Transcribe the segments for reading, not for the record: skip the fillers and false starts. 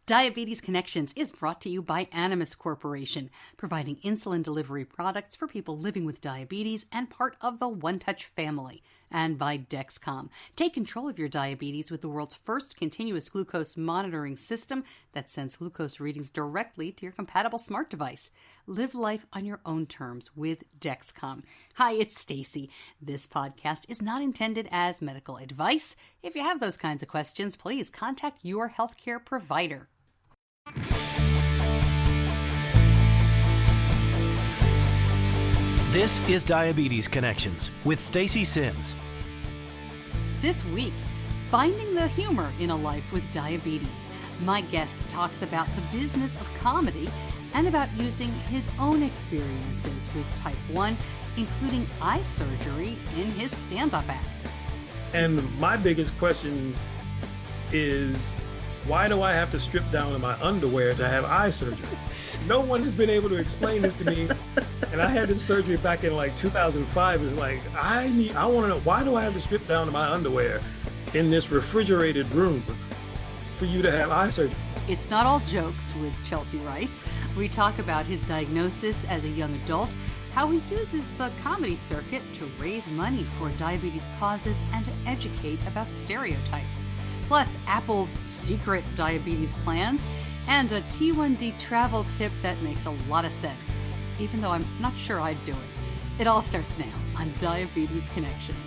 Diabetes Connections is brought to you by Animas Corporation, providing insulin delivery products for people living with diabetes and part of the One Touch family. And by Dexcom. Take control of your diabetes with the world's first continuous glucose monitoring system that sends glucose readings directly to your compatible smart device. Live life on your own terms with Dexcom. Hi, it's Stacey. This podcast is not intended as medical advice. If you have those kinds of questions, please contact your healthcare provider. This is Diabetes Connections with Stacey Sims. This week, finding the humor in a life with diabetes. My guest talks about the business of comedy and about using his own experiences with type 1, including eye surgery in his stand-up act. And my biggest question is, why do I have to strip down in my underwear to have eye surgery? No one has been able to explain this to me. And I had this surgery back in like 2005. It's like, I want to know, why do I have to strip down to my underwear in this refrigerated room for you to have eye surgery? It's not all jokes with Chelcie Rice. We talk about his diagnosis as a young adult, how he uses the comedy circuit to raise money for diabetes causes and to educate about stereotypes. Plus, Apple's secret diabetes plans and a T1D travel tip that makes a lot of sense, even though I'm not sure I'd do it. It all starts now on Diabetes Connections.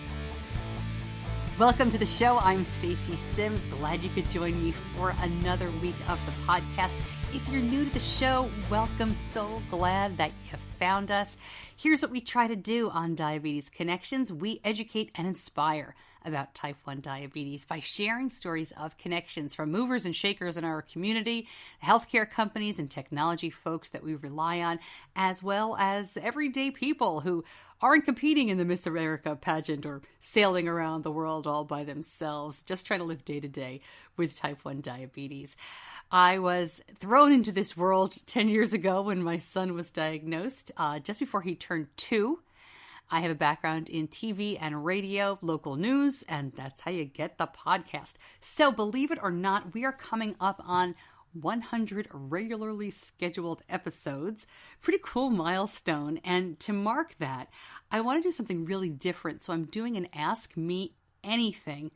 Welcome to the show. I'm Stacey Sims. Glad you could join me for another week of the podcast. If you're new to the show, welcome. So glad that you found us. Here's what we try to do on Diabetes Connections. We educate and inspire about type 1 diabetes by sharing stories of connections from movers and shakers in our community, healthcare companies and technology folks that we rely on, as well as everyday people who aren't competing in the Miss America pageant or sailing around the world all by themselves, just trying to live day to day with type 1 diabetes. I was thrown into this world 10 years ago when my son was diagnosed, just before he turned 2. I have a background in TV and radio, local news, and that's how you get the podcast. So believe it or not, we are coming up on 100 regularly scheduled episodes. Pretty cool milestone. And to mark that, I want to do something really different. So I'm doing an Ask Me Anything.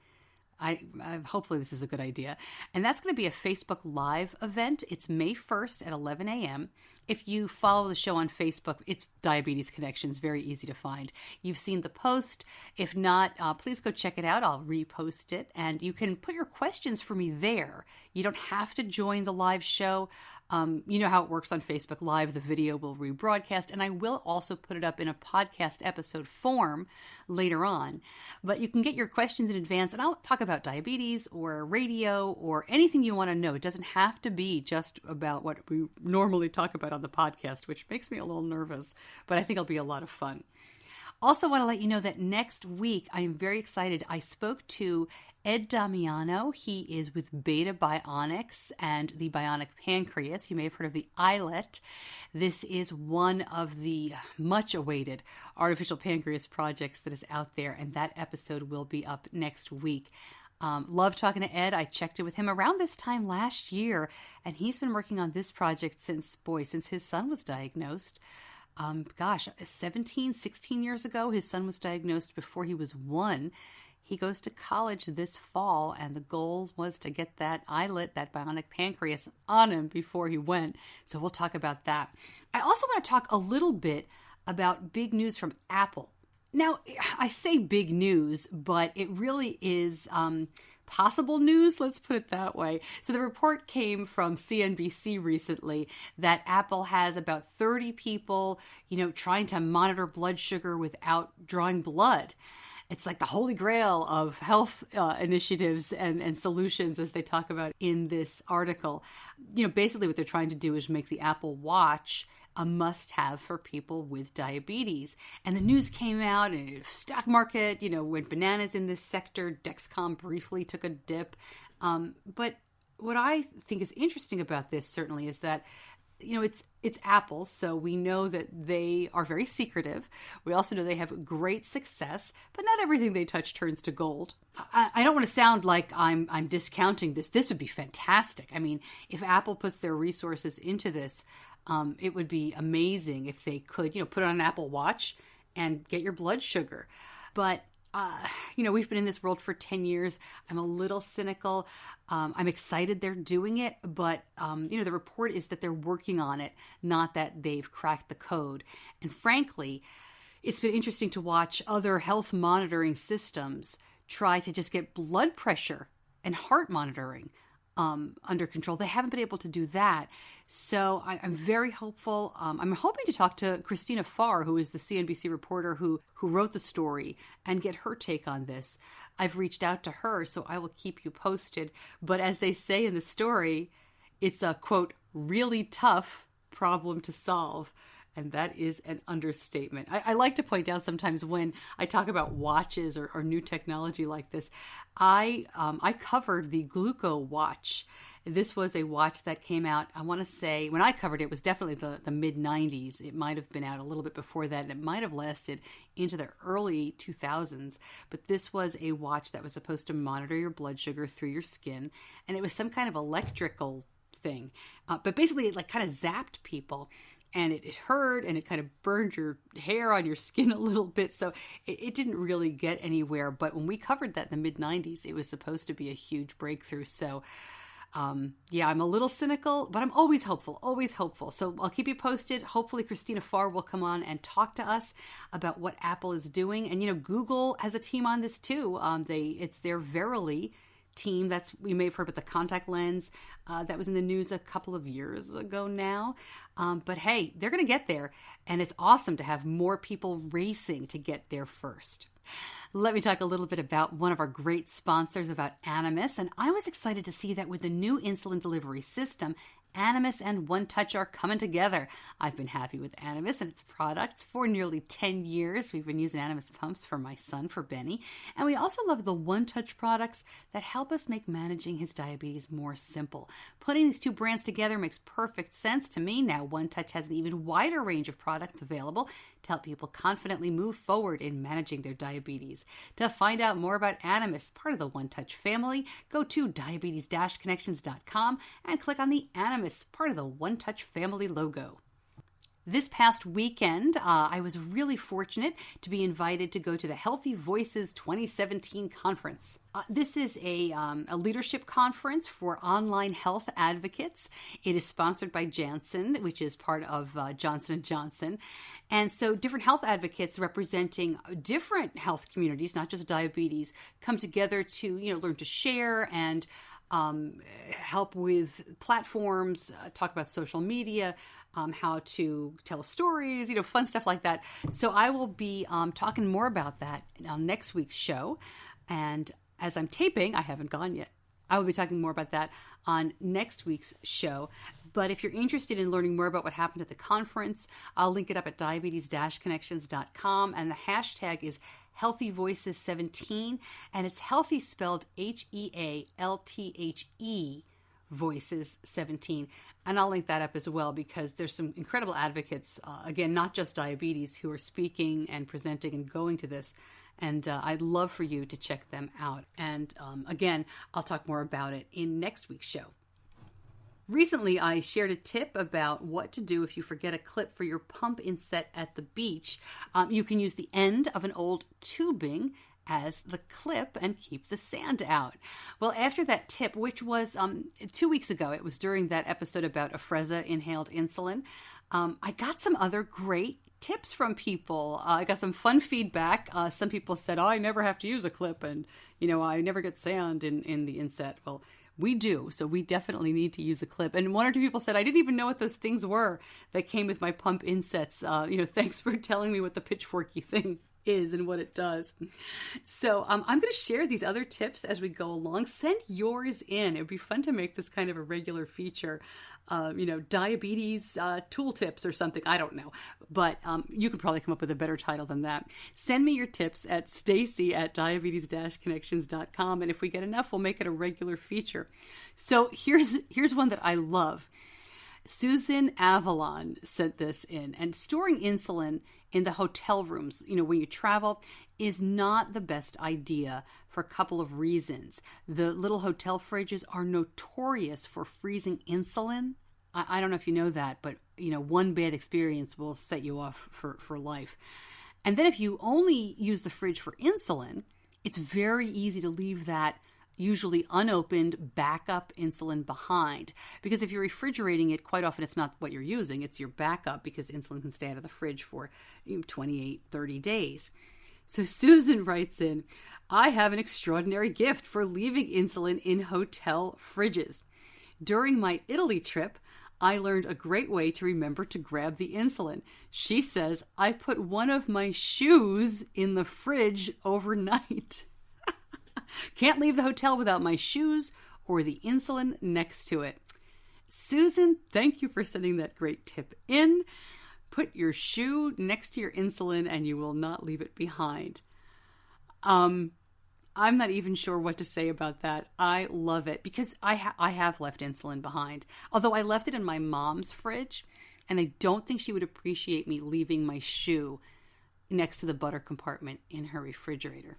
Hopefully this is a good idea. And that's going to be a Facebook Live event. It's May 1st at 11 a.m. If you follow the show on Facebook, it's Diabetes Connections, very easy to find. You've seen the post. If not, please go check it out. I'll repost it. And you can put your questions for me there. You don't have to join the live show. You know how it works on Facebook Live. The video will rebroadcast, and I will also put it up in a podcast episode form later on. But you can get your questions in advance, and I'll talk about diabetes or radio or anything you want to know. It doesn't have to be just about what we normally talk about on the podcast, which makes me a little nervous, but I think it'll be a lot of fun. Also want to let you know that next week, I am very excited. I spoke to Ed Damiano. He is with Beta Bionics and the Bionic Pancreas. You may have heard of the iLet. This is one of the much-awaited artificial pancreas projects that is out there, and that episode will be up next week. Love talking to Ed. I checked in with him around this time last year, and he's been working on this project since his son was diagnosed. 16 years ago, his son was diagnosed before he was 1. He goes to college this fall, and the goal was to get that iLet, that bionic pancreas, on him before he went. So we'll talk about that. I also want to talk a little bit about big news from Apple. Now, I say big news, but it really is possible news, let's put it that way. So the report came from CNBC recently that Apple has about 30 people, trying to monitor blood sugar without drawing blood. It's like the holy grail of health initiatives and solutions, as they talk about in this article. Basically what they're trying to do is make the Apple Watch a must-have for people with diabetes. And the news came out, and the stock market, went bananas in this sector. Dexcom briefly took a dip. But what I think is interesting about this, certainly, is that it's Apple, so we know that they are very secretive. We also know they have great success, but not everything they touch turns to gold. I don't want to sound like I'm discounting this. This would be fantastic. I mean, if Apple puts their resources into this, it would be amazing if they could, put on an Apple Watch and get your blood sugar. But we've been in this world for 10 years. I'm a little cynical. I'm excited they're doing it, but, the report is that they're working on it, not that they've cracked the code. And frankly, it's been interesting to watch other health monitoring systems try to just get blood pressure and heart monitoring under control. They haven't been able to do that. So I'm very hopeful. I'm hoping to talk to Christina Farr, who is the CNBC reporter who wrote the story, and get her take on this. I've reached out to her, so I will keep you posted. But as they say in the story, it's a, quote, really tough problem to solve. And that is an understatement. I like to point out sometimes when I talk about watches or new technology like this, I covered the Gluco watch. This was a watch that came out, I want to say, when I covered it, it was definitely the mid-90s. It might have been out a little bit before that, and it might have lasted into the early 2000s. But this was a watch that was supposed to monitor your blood sugar through your skin, and it was some kind of electrical thing. But basically, it kind of zapped people. And it hurt, and it kind of burned your hair on your skin a little bit. So it didn't really get anywhere. But when we covered that in the mid-90s, it was supposed to be a huge breakthrough. So, I'm a little cynical, but I'm always hopeful. So I'll keep you posted. Hopefully Christina Farr will come on and talk to us about what Apple is doing. And, Google has a team on this too. It's their Verily team. We may have heard about the contact lens that was in the news a couple of years ago now. But hey, they're going to get there, and it's awesome to have more people racing to get there first. Let me talk a little bit about one of our great sponsors, about Animas, and I was excited to see that with the new insulin delivery system, Animas and One Touch are coming together. I've been happy with Animas and its products for nearly 10 years. We've been using Animas pumps for my son, for Benny. And we also love the One Touch products that help us make managing his diabetes more simple. Putting these two brands together makes perfect sense to me. Now, One Touch has an even wider range of products available to help people confidently move forward in managing their diabetes. To find out more about Animas, part of the One Touch family, go to diabetes-connections.com and click on the Animas, part of the One Touch family logo. This past weekend, I was really fortunate to be invited to go to the Healthy Voices 2017 conference. This is a leadership conference for online health advocates. It is sponsored by Janssen, which is part of Johnson & Johnson. And so different health advocates representing different health communities, not just diabetes, come together to learn to share and help with platforms, talk about social media, how to tell stories, fun stuff like that. So I will be talking more about that on next week's show. And as I'm taping, I haven't gone yet. I will be talking more about that on next week's show. But if you're interested in learning more about what happened at the conference, I'll link it up at diabetes-connections.com. And the hashtag is Healthy Voices 17, and it's healthy spelled HEALTHE Voices 17. And I'll link that up as well, because there's some incredible advocates, again, not just diabetes, who are speaking and presenting and going to this. And I'd love for you to check them out. And again, I'll talk more about it in next week's show. Recently, I shared a tip about what to do if you forget a clip for your pump inset at the beach. You can use the end of an old tubing as the clip and keep the sand out. Well, after that tip, which was 2 weeks ago, it was during that episode about Afrezza inhaled insulin, I got some other great tips from people. I got some fun feedback. Some people said, I never have to use a clip, and I never get sand in the inset. Well, we do, so we definitely need to use a clip. And one or two people said, I didn't even know what those things were that came with my pump insets. Thanks for telling me what the pitchforky thing is and what it does. So I'm going to share these other tips as we go along. Send yours in. It would be fun to make this kind of a regular feature. Diabetes tool tips or something. I don't know. But you could probably come up with a better title than that. Send me your tips at Stacey at diabetes-connections.com. And if we get enough, we'll make it a regular feature. So here's one that I love. Susan Avalon sent this in, and storing insulin in the hotel rooms, when you travel, is not the best idea for a couple of reasons. The little hotel fridges are notorious for freezing insulin. I don't know if you know that, but one bad experience will set you off for life. And then if you only use the fridge for insulin, it's very easy to leave that usually unopened backup insulin behind. Because if you're refrigerating it, quite often it's not what you're using, it's your backup, because insulin can stay out of the fridge for 28, 30 days. So Susan writes in, I have an extraordinary gift for leaving insulin in hotel fridges. During my Italy trip, I learned a great way to remember to grab the insulin. She says, I put one of my shoes in the fridge overnight. Can't leave the hotel without my shoes or the insulin next to it. Susan, thank you for sending that great tip in. Put your shoe next to your insulin and you will not leave it behind. I'm not even sure what to say about that. I love it because I have left insulin behind. Although I left it in my mom's fridge, and I don't think she would appreciate me leaving my shoe next to the butter compartment in her refrigerator.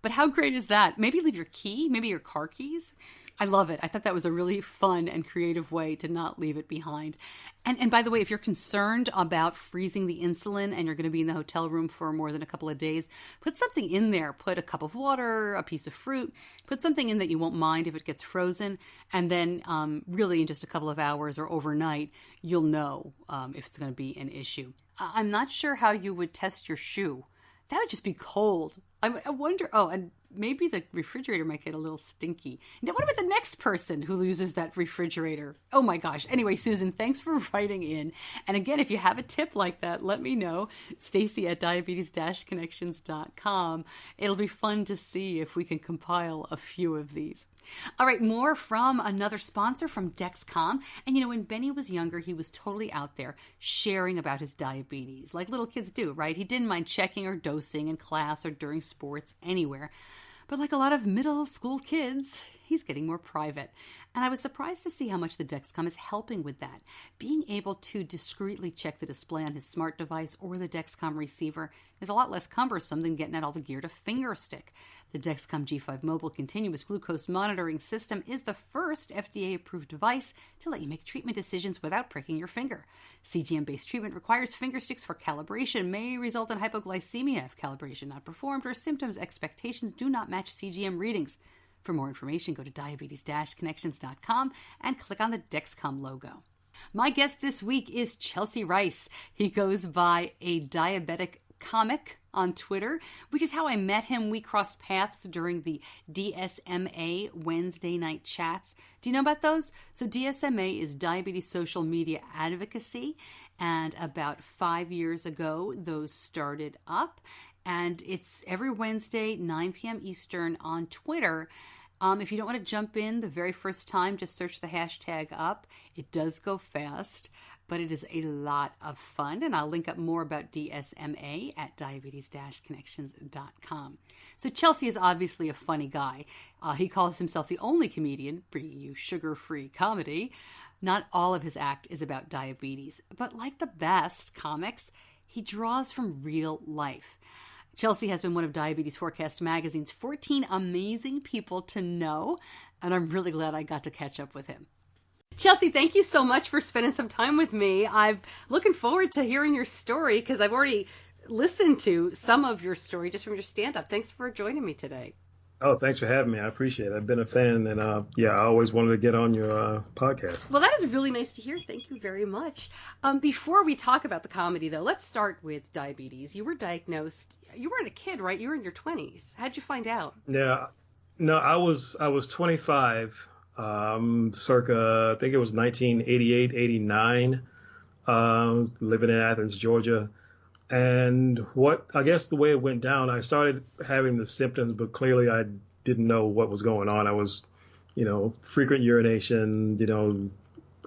But how great is that? Maybe leave your key, maybe your car keys. I love it. I thought that was a really fun and creative way to not leave it behind. And by the way, if you're concerned about freezing the insulin and you're going to be in the hotel room for more than a couple of days, put something in there. Put a cup of water, a piece of fruit. Put something in that you won't mind if it gets frozen. And then really in just a couple of hours or overnight, you'll know if it's going to be an issue. I'm not sure how you would test your shoe. That would just be cold. I wonder, and maybe the refrigerator might get a little stinky. Now, what about the next person who uses that refrigerator? Oh my gosh. Anyway, Susan, thanks for writing in. And again, if you have a tip like that, let me know. Stacey at diabetes-connections.com. It'll be fun to see if we can compile a few of these. All right, more from another sponsor, from Dexcom. And when Benny was younger, he was totally out there sharing about his diabetes, like little kids do, right? He didn't mind checking or dosing in class or during sports, anywhere. But like a lot of middle school kids, he's getting more private. And I was surprised to see how much the Dexcom is helping with that. Being able to discreetly check the display on his smart device or the Dexcom receiver is a lot less cumbersome than getting out all the gear to finger stick. The Dexcom G5 Mobile Continuous Glucose Monitoring System is the first FDA-approved device to let you make treatment decisions without pricking your finger. CGM-based treatment requires finger sticks for calibration, may result in hypoglycemia if calibration not performed or symptoms expectations do not match CGM readings. For more information, go to diabetes-connections.com and click on the Dexcom logo. My guest this week is Chelcie Rice. He goes by a diabetic comic on Twitter, which is how I met him. We crossed paths during the DSMA Wednesday night chats. Do you know about those? So DSMA is Diabetes Social Media Advocacy, and about 5 years ago, those started up. And it's every Wednesday, 9 p.m. Eastern on Twitter. If you don't want to jump in the very first time, just search the hashtag up. It does go fast, but it is a lot of fun. And I'll link up more about DSMA at diabetes-connections.com. So Chelcie is obviously a funny guy. He calls himself the only comedian bringing you sugar-free comedy. Not all of his act is about diabetes, but like the best comics, he draws from real life. Chelcie has been one of Diabetes Forecast magazine's 14 amazing people to know, and I'm really glad I got to catch up with him. Chelcie, thank you so much for spending some time with me. I'm looking forward to hearing your story because I've already listened to some of your story just from your stand-up. Thanks for joining me today. Oh, thanks for having me. I appreciate it. I've been a fan, and I always wanted to get on your podcast. Well, that is really nice to hear. Thank you very much. Before we talk about the comedy, though, let's start with diabetes. You were diagnosed. You weren't a kid, right? You were in your 20s. How'd you find out? Yeah, no, I was 25, circa, I think it was 1988, 89. Living in Athens, Georgia. And I guess the way it went down, I started having the symptoms, but clearly I didn't know what was going on. I was, frequent urination,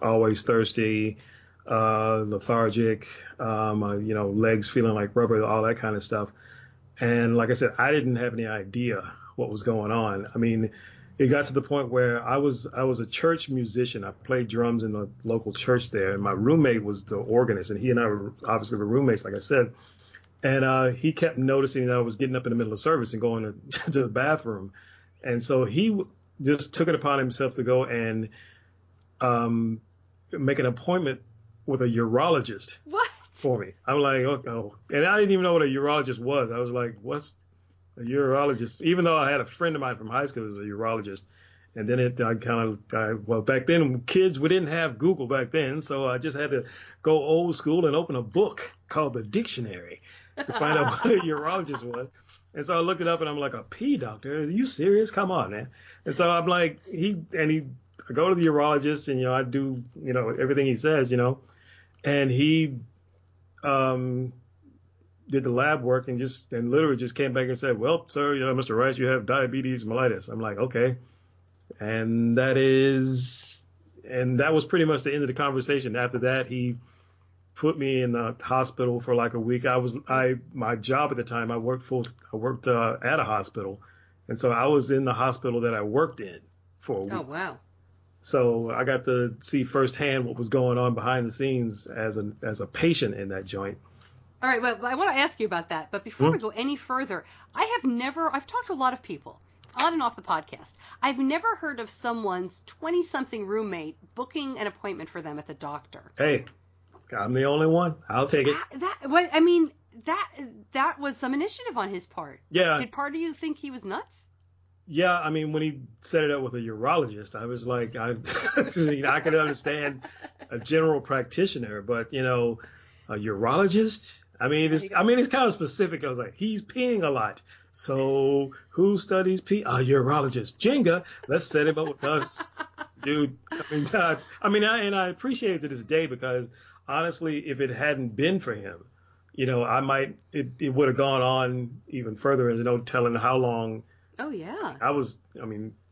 always thirsty, lethargic, legs feeling like rubber, all that kind of stuff. And like I said, I didn't have any idea what was going on. I mean, it got to the point where I was a church musician. I played drums in a local church there, and my roommate was the organist, and he and I were obviously were roommates, like I said. And he kept noticing that I was getting up in the middle of service and going to the bathroom, and so he just took it upon himself to go and make an appointment with a urologist. What? For me. I'm like, oh, and I didn't even know what a urologist was. I was like, what's a urologist? Even though I had a friend of mine from high school who was a urologist. And then well, back then, kids, we didn't have Google back then. So I just had to go old school and open a book called the dictionary to find out what a urologist was. And so I looked it up and I'm like, a pee doctor? Are you serious? Come on, man. And so I'm like, I go to the urologist and, I do, everything he says, and he did the lab work and literally just came back and said, well, sir, Mr. Rice, you have diabetes mellitus. I'm like, okay. And that was pretty much the end of the conversation. After that, he put me in the hospital for like a week. My job at the time, I worked at a hospital. And so I was in the hospital that I worked in for a week. Oh, wow. So I got to see firsthand what was going on behind the scenes as a patient in that joint. All right, well, I want to ask you about that. But before we go any further, I've talked to a lot of people on and off the podcast. I've never heard of someone's 20-something roommate booking an appointment for them at the doctor. Hey, I'm the only one. I'll take it. That was some initiative on his part. Yeah. Did part of you think he was nuts? Yeah, I mean, when he set it up with a urologist, I was like, I could understand a general practitioner, but a urologist. I mean, it's kind of specific. I was like, he's peeing a lot. So who studies pee? A urologist. Jenga, let's set him up with us, dude. I appreciate it to this day because honestly, if it hadn't been for him, it would have gone on even further and no telling how long. Oh, yeah. I was,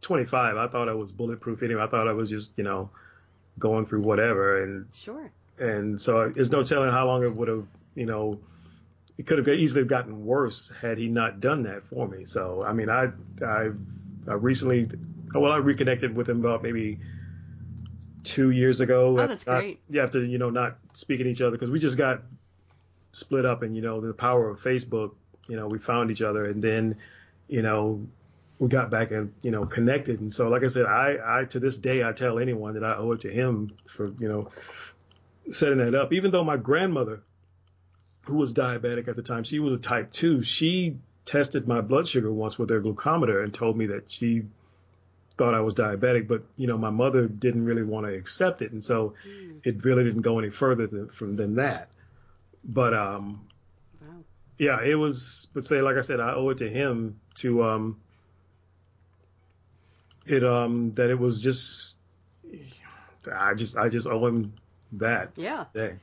25. I thought I was bulletproof anyway. I thought I was just, going through whatever. And sure. And so there's no telling how long it would have, it could have easily gotten worse had he not done that for me. So, I recently, I reconnected with him about maybe 2 years ago. Oh, that's great. After, not speaking to each other because we just got split up and, the power of Facebook, we found each other and then, we got back and, connected. And so, like I said, I to this day, I tell anyone that I owe it to him for, setting that up. Even though my grandmother, who was diabetic at the time, she was a type 2. She tested my blood sugar once with her glucometer and told me that she thought I was diabetic. But, my mother didn't really want to accept it. And so it really didn't go any further than that. But, wow. Yeah, it was, but say, like I said, I owe it to him to, that it was just, I just owe him that. Yeah. Day.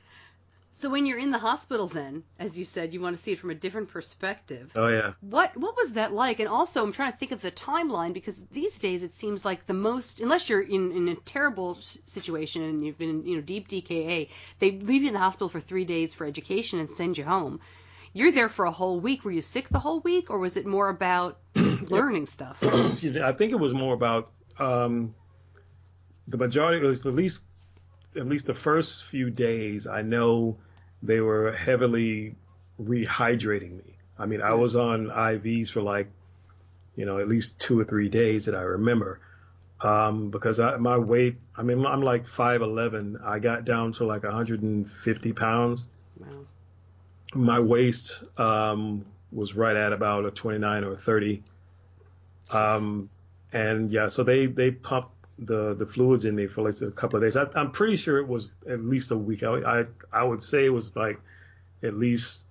So when you're in the hospital then, as you said, you want to see it from a different perspective. Oh, yeah. What was that like? And also, I'm trying to think of the timeline because these days it seems like the most, unless you're in a terrible situation and you've been in, deep DKA, they leave you in the hospital for 3 days for education and send you home. You're there for a whole week. Were you sick the whole week, or was it more about learning stuff? Excuse me. I think it was more about the majority, at least the first few days. I know they were heavily rehydrating me. I was on IVs for like, at least 2 or 3 days that I remember, because my weight. I'm like 5'11". I got down to like 150 pounds. Wow. My waist was right at about a 29 or a 30. And yeah, so they pumped the fluids in me for like a couple of days. I'm pretty sure it was at least a week. I would say it was like at least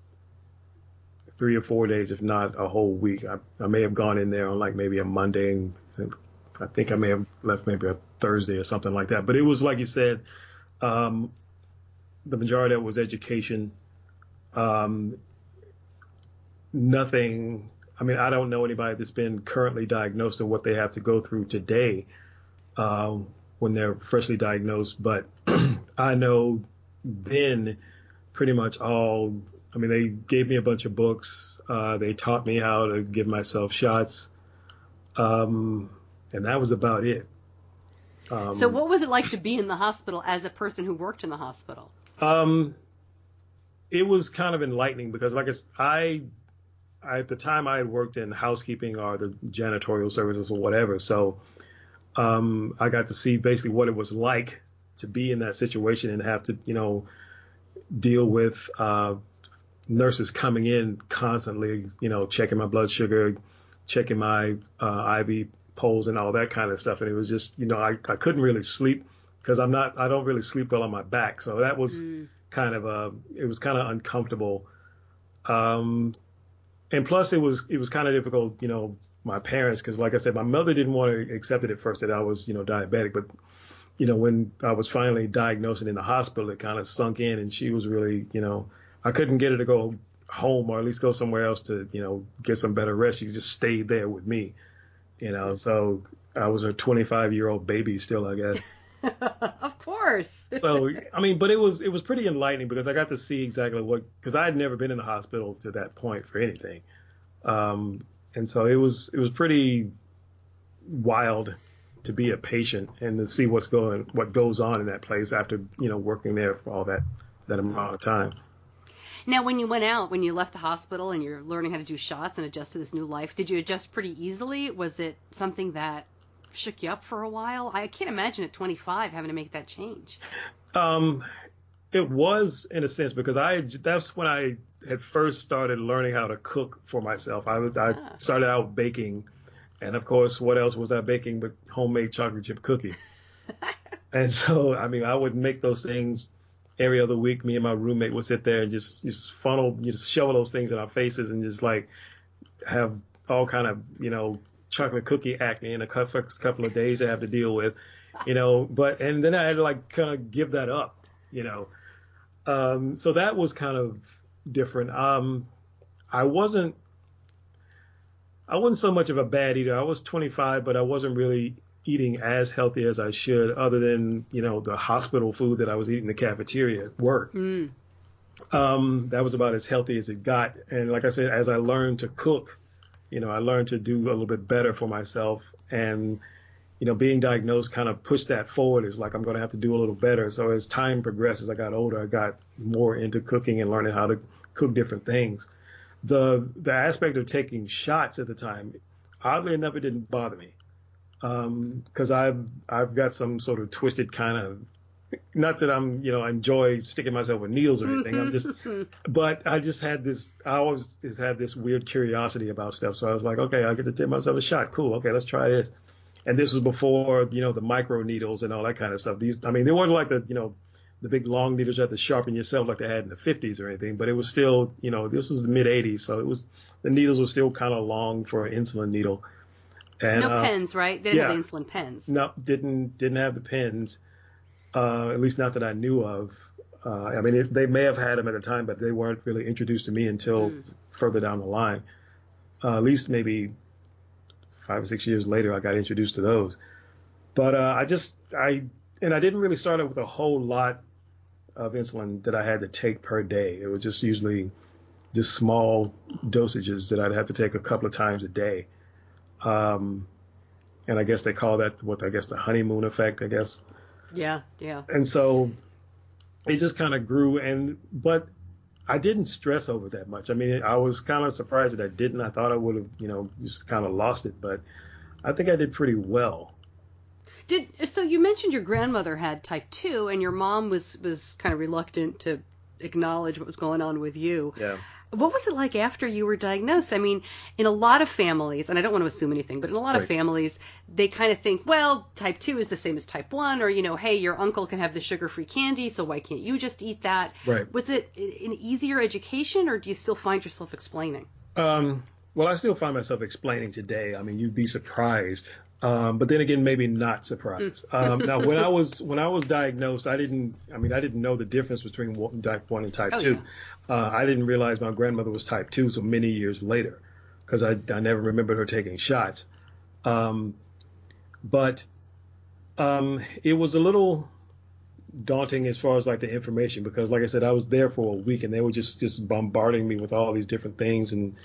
3 or 4 days, if not a whole week. I may have gone in there on like maybe a Monday, and I think I may have left maybe a Thursday or something like that. But it was like you said, the majority of it was education. Nothing. I don't know anybody that's been currently diagnosed and what they have to go through today when they're freshly diagnosed. But I know then pretty much all. They gave me a bunch of books. They taught me how to give myself shots. And that was about it. So what was it like to be in the hospital as a person who worked in the hospital? It was kind of enlightening because, like I at the time I had worked in housekeeping or the janitorial services or whatever. So I got to see basically what it was like to be in that situation and have to, deal with nurses coming in constantly, checking my blood sugar, checking my IV poles and all that kind of stuff. And it was just, I couldn't really sleep because I don't really sleep well on my back. So that was kind of it was kind of uncomfortable. And plus it was kind of difficult, my parents, because like I said, my mother didn't want to accept it at first that I was, diabetic. But, when I was finally diagnosed and in the hospital, it kind of sunk in, and she was really, I couldn't get her to go home or at least go somewhere else to, get some better rest. She just stayed there with me, so I was a 25-year-old baby still, I guess. Of course. So, but it was pretty enlightening because I got to see exactly because I had never been in the hospital to that point for anything. And so it was pretty wild to be a patient and to see what goes on in that place after, working there for all that amount of time. Now, when you left the hospital and you're learning how to do shots and adjust to this new life, did you adjust pretty easily? Was it something that shook you up for a while? I can't imagine at 25 having to make that change. It was in a sense because that's when I had first started learning how to cook for myself. I started out baking, and of course, what else was I baking but homemade chocolate chip cookies? And so, I would make those things every other week. Me and my roommate would sit there and just shovel those things in our faces and just like have all kind of, chocolate cookie acne in a couple of days I have to deal with, and then I had to like kind of give that up, so that was kind of different. I wasn't so much of a bad eater. I was 25, but I wasn't really eating as healthy as I should, other than, the hospital food that I was eating in the cafeteria at work. That was about as healthy as it got. And like I said, as I learned to cook, I learned to do a little bit better for myself. And, being diagnosed kind of pushed that forward. It's like I'm going to have to do a little better. So as time progressed, as I got older, I got more into cooking and learning how to cook different things. The aspect of taking shots at the time, oddly enough, it didn't bother me. Because I've got some sort of twisted kind of, not that I'm, I enjoy sticking myself with needles or anything. But I always just had this weird curiosity about stuff. So I was like, okay, I get to take myself a shot. Cool. Okay, let's try this. And this was before, the micro needles and all that kind of stuff. They weren't like the big long needles you have to sharpen yourself like they had in the 50s or anything. But it was still, this was the mid 80s. So the needles were still kind of long for an insulin needle. And, no pens, right? They didn't have the insulin pens. No, didn't have the pens, at least not that I knew of. They may have had them at the time, but they weren't really introduced to me until further down the line. At least maybe 5 or 6 years later, I got introduced to those. But I didn't really start out with a whole lot of insulin that I had to take per day. It was just usually just small dosages that I'd have to take a couple of times a day. And I guess they call that the honeymoon effect, I guess. Yeah. And so it just kind of grew, but I didn't stress over it that much. I was kind of surprised that I didn't. I thought I would have, just kind of lost it, but I think I did pretty well. So you mentioned your grandmother had type 2 and your mom was kind of reluctant to acknowledge what was going on with you. Yeah. What was it like after you were diagnosed? In a lot of families, and I don't want to assume anything, but in a lot of families, they kind of think, well, type 2 is the same as type 1, or, hey, your uncle can have the sugar-free candy, so why can't you just eat that? Right. Was it an easier education, or do you still find yourself explaining? Well, I still find myself explaining today. You'd be surprised. But then again, maybe not surprised. Now, when I was diagnosed, I didn't know the difference between type 1 and type 2. Yeah. I didn't realize my grandmother was type 2 until many years later, because I never remembered her taking shots. But it was a little daunting as far as like the information, because like I said, I was there for a week and they were just bombarding me with all these different things and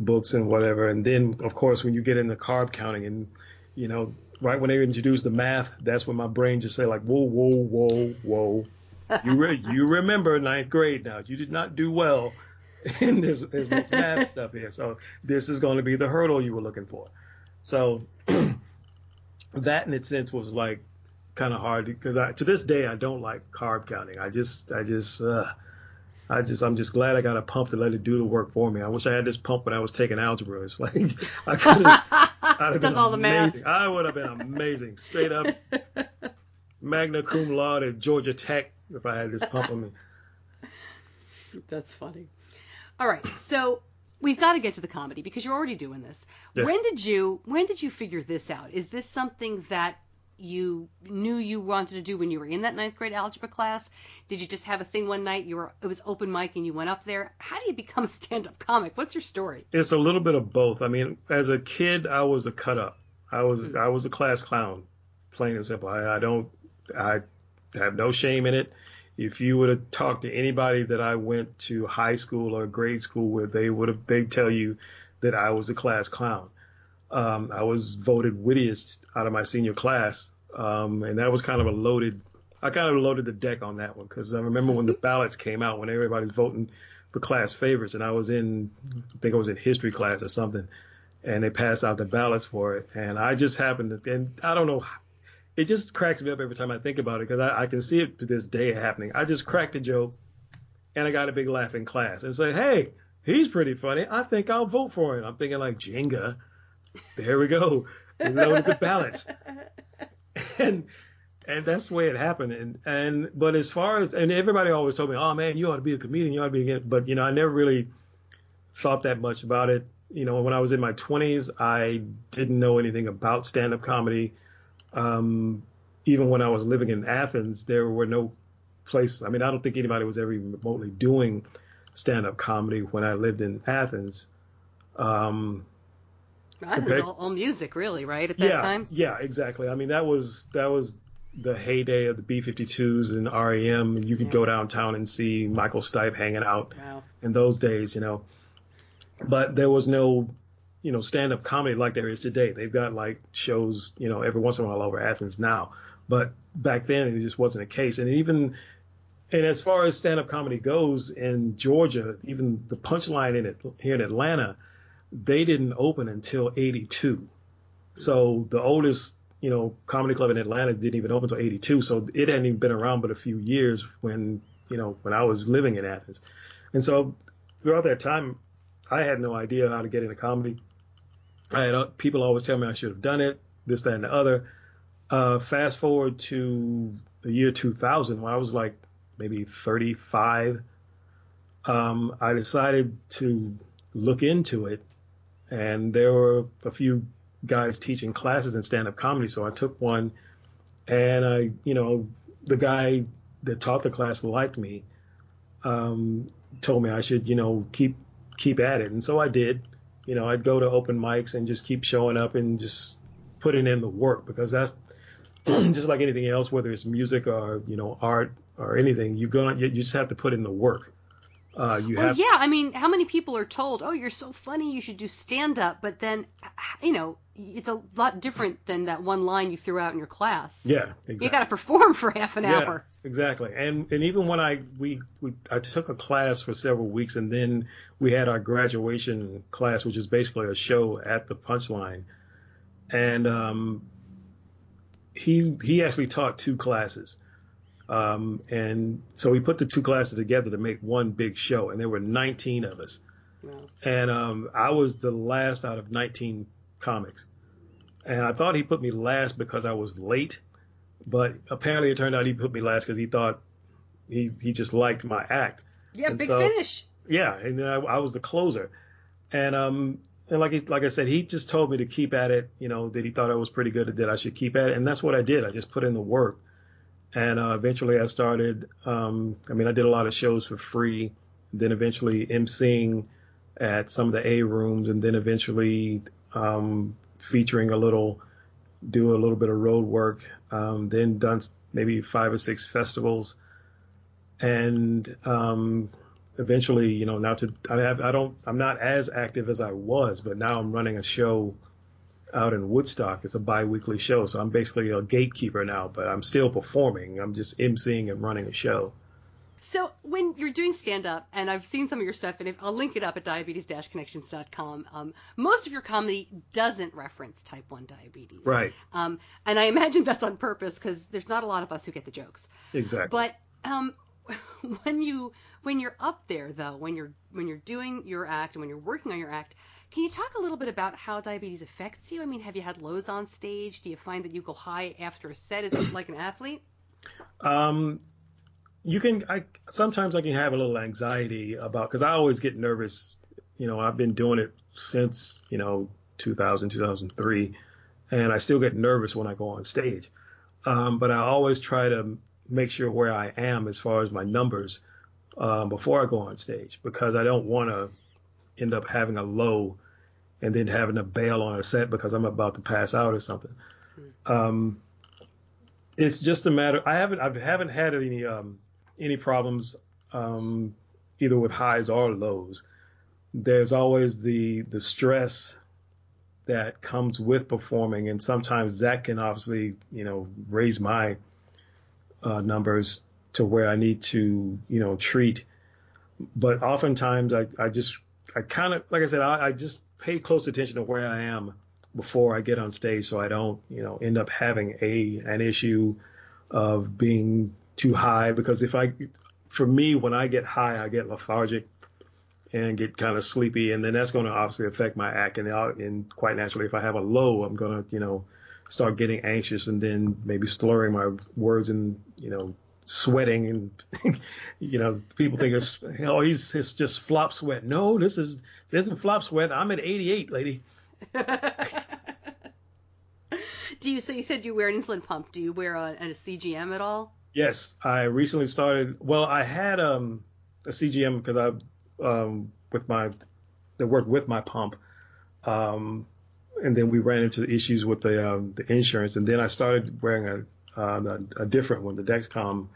books and whatever. And then, of course, when you get into carb counting and right when they introduced the math, that's when my brain just said like, whoa, whoa, whoa, whoa. You remember ninth grade now. You did not do well in this math stuff here. So this is going to be the hurdle you were looking for. So that in its sense was like kind of hard because to this day I don't like carb counting. I'm just glad I got a pump to let it do the work for me. I wish I had this pump when I was taking algebra. It's like I could have been all the math. amazing. I would have been amazing, straight up magna cum laude at Georgia Tech if I had this pump on me. That's funny. All right, so we've got to get to the comedy because you're already doing this. Yeah. When did you figure this out? Is this something that you knew you wanted to do when you were in that ninth grade algebra class? Did you just have a thing one night? It was open mic and you went up there. How do you become a stand-up comic? What's your story? It's a little bit of both. I mean, as a kid, I was a cut up. I was a class clown, plain and simple. I have no shame in it. If you would have talked to anybody that I went to high school or grade school with, they'd tell you that I was a class clown. I was voted wittiest out of my senior class. And that was kind of I kind of loaded the deck on that one because I remember when the ballots came out, when everybody's voting for class favorites, and I think I was in history class or something, and they passed out the ballots for it. And I just happened to, and I don't know, it just cracks me up every time I think about it because I can see it to this day happening. I just cracked a joke and I got a big laugh in class and say, hey, he's pretty funny. I think I'll vote for him. I'm thinking like Jenga. There we go. We loaded the ballots. And that's the way it happened. But as far as, and everybody always told me, oh man, you ought to be a comedian. You ought to be but I never really thought that much about it. When I was in my 20s, I didn't know anything about stand-up comedy. Even when I was living in Athens, there were no places. I mean, I don't think anybody was ever even remotely doing stand-up comedy when I lived in Athens. Athens all music, really, right, at that time? Yeah, exactly. I mean, that was the heyday of the B-52s and REM. You could go downtown and see Michael Stipe hanging out in those days, But there was no, stand-up comedy like there is today. They've got like shows, every once in a while all over Athens now. But back then it just wasn't the case. And as far as stand-up comedy goes in Georgia, even the Punchline here in Atlanta, they didn't open until 82. So the oldest, comedy club in Atlanta didn't even open until 82. So it hadn't even been around but a few years when I was living in Athens. And so throughout that time, I had no idea how to get into comedy. I had people always tell me I should have done it, this, that, and the other. Fast forward to the year 2000, when I was like maybe 35, I decided to look into it. And there were a few guys teaching classes in stand-up comedy, so I took one. And the guy that taught the class liked me, told me I should, keep at it. And so I did. I'd go to open mics and just keep showing up and just putting in the work, because that's just like anything else, whether it's music or, art or anything, you just have to put in the work. I mean, how many people are told, oh, you're so funny, you should do stand-up, but then, it's a lot different than that one line you threw out in your class. Yeah, exactly. You got to perform for half an hour. Exactly. And even when I took a class for several weeks, and then we had our graduation class, which is basically a show at the Punchline. And he actually taught two classes. And so we put the two classes together to make one big show, and there were 19 of us. Wow. And I was the last out of 19 comics. And I thought he put me last because I was late, but apparently it turned out he put me last because he thought he just liked my act. Yeah, and big finish. Yeah, and then I was the closer. And like I said, he just told me to keep at it, that he thought I was pretty good at that I should keep at it. And that's what I did. I just put in the work. And eventually I started, I did a lot of shows for free, then eventually emceeing at some of the A rooms, and then eventually featuring do a little bit of road work, then done maybe 5 or 6 festivals. And eventually, I'm not as active as I was, but now I'm running a show out in Woodstock. It's a bi-weekly show, so I'm basically a gatekeeper now, but I'm still performing. I'm just emceeing and running a show. So when you're doing stand-up, and I've seen some of your stuff, and I'll link it up at diabetes-connections.com, most of your comedy doesn't reference type 1 diabetes. Right. And I imagine that's on purpose because there's not a lot of us who get the jokes. Exactly. But when you're up there, though, when you're doing your act and when you're working on your act, can you talk a little bit about how diabetes affects you? I mean, have you had lows on stage? Do you find that you go high after a set? Is it like an athlete? Sometimes I can have a little anxiety because I always get nervous. I've been doing it since, 2000, 2003, and I still get nervous when I go on stage. But I always try to make sure where I am as far as my numbers before I go on stage, because I don't want to end up having a low and then having to bail on a set because I'm about to pass out or something. It's just a matter. I haven't had any problems either with highs or lows. There's always the stress that comes with performing, and sometimes that can obviously raise my numbers to where I need to treat. But oftentimes I kind of, like I said, I just pay close attention to where I am before I get on stage, so I don't end up having an issue of being too high. Because for me, when I get high, I get lethargic and get kind of sleepy, and then that's going to obviously affect my act. And quite naturally, if I have a low, I'm going to start getting anxious and then maybe slurring my words and sweating, and people think it's just flop sweat. No, this isn't flop sweat. I'm at 88, lady. So you said you wear an insulin pump. Do you wear a CGM at all? Yes, I recently started. Well, I had a CGM because that worked with my pump, and then we ran into issues with the insurance, and then I started wearing a different one, the Dexcom,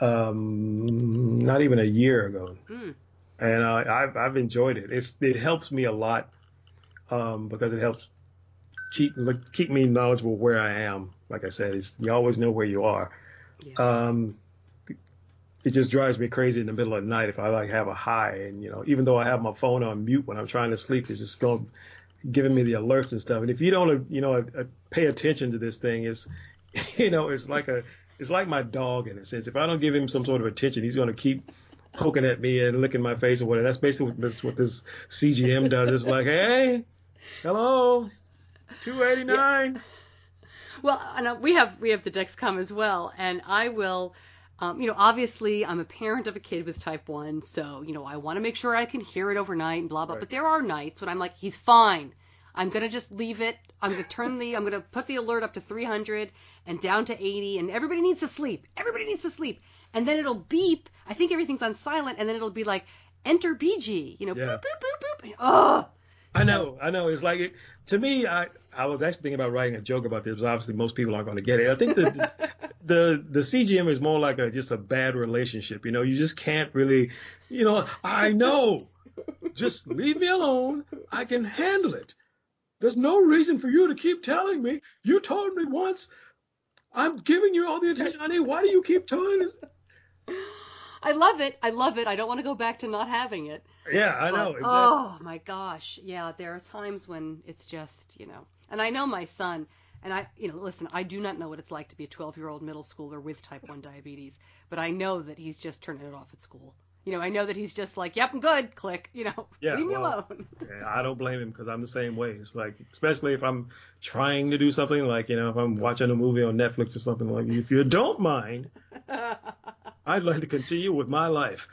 not even a year ago, and I've enjoyed it. It helps me a lot because it helps keep me knowledgeable where I am. Like I said, you always know where you are. Yeah. It just drives me crazy in the middle of the night if I have a high, and even though I have my phone on mute when I'm trying to sleep, it's just giving me the alerts and stuff. And if you don't pay attention to this thing, it's like my dog in a sense. If I don't give him some sort of attention, he's going to keep poking at me and licking my face or whatever. That's basically what this CGM does. It's like, hey, hello, 289. Yeah. Well, and we have the Dexcom as well, and I will, obviously I'm a parent of a kid with type 1, so I want to make sure I can hear it overnight and blah blah. Right. But there are nights when I'm like, he's fine. I'm gonna just leave it. I'm gonna put the alert up to 300 and down to 80, and everybody needs to sleep. And then it'll beep. I think everything's on silent, and then it'll be like, enter BG. Boop boop boop boop. Oh. I know. It's like to me. I was actually thinking about writing a joke about this, but obviously most people aren't going to get it. I think the CGM is more like just a bad relationship. You just can't really, I know. Just leave me alone. I can handle it. There's no reason for you to keep telling me. You told me once. I'm giving you all the attention I need. Why do you keep telling us? I love it. I don't want to go back to not having it. Yeah, I know. Exactly. Oh my gosh. Yeah, there are times when it's just, and I know my son, and listen, I do not know what it's like to be a 12-year-old middle schooler with type 1 diabetes, but I know that he's just turning it off at school. I know that he's just like, yep, I'm good, click, leave me alone. Yeah, I don't blame him because I'm the same way. It's like, especially if I'm trying to do something like, if I'm watching a movie on Netflix or something like, if you don't mind, I'd like to continue with my life.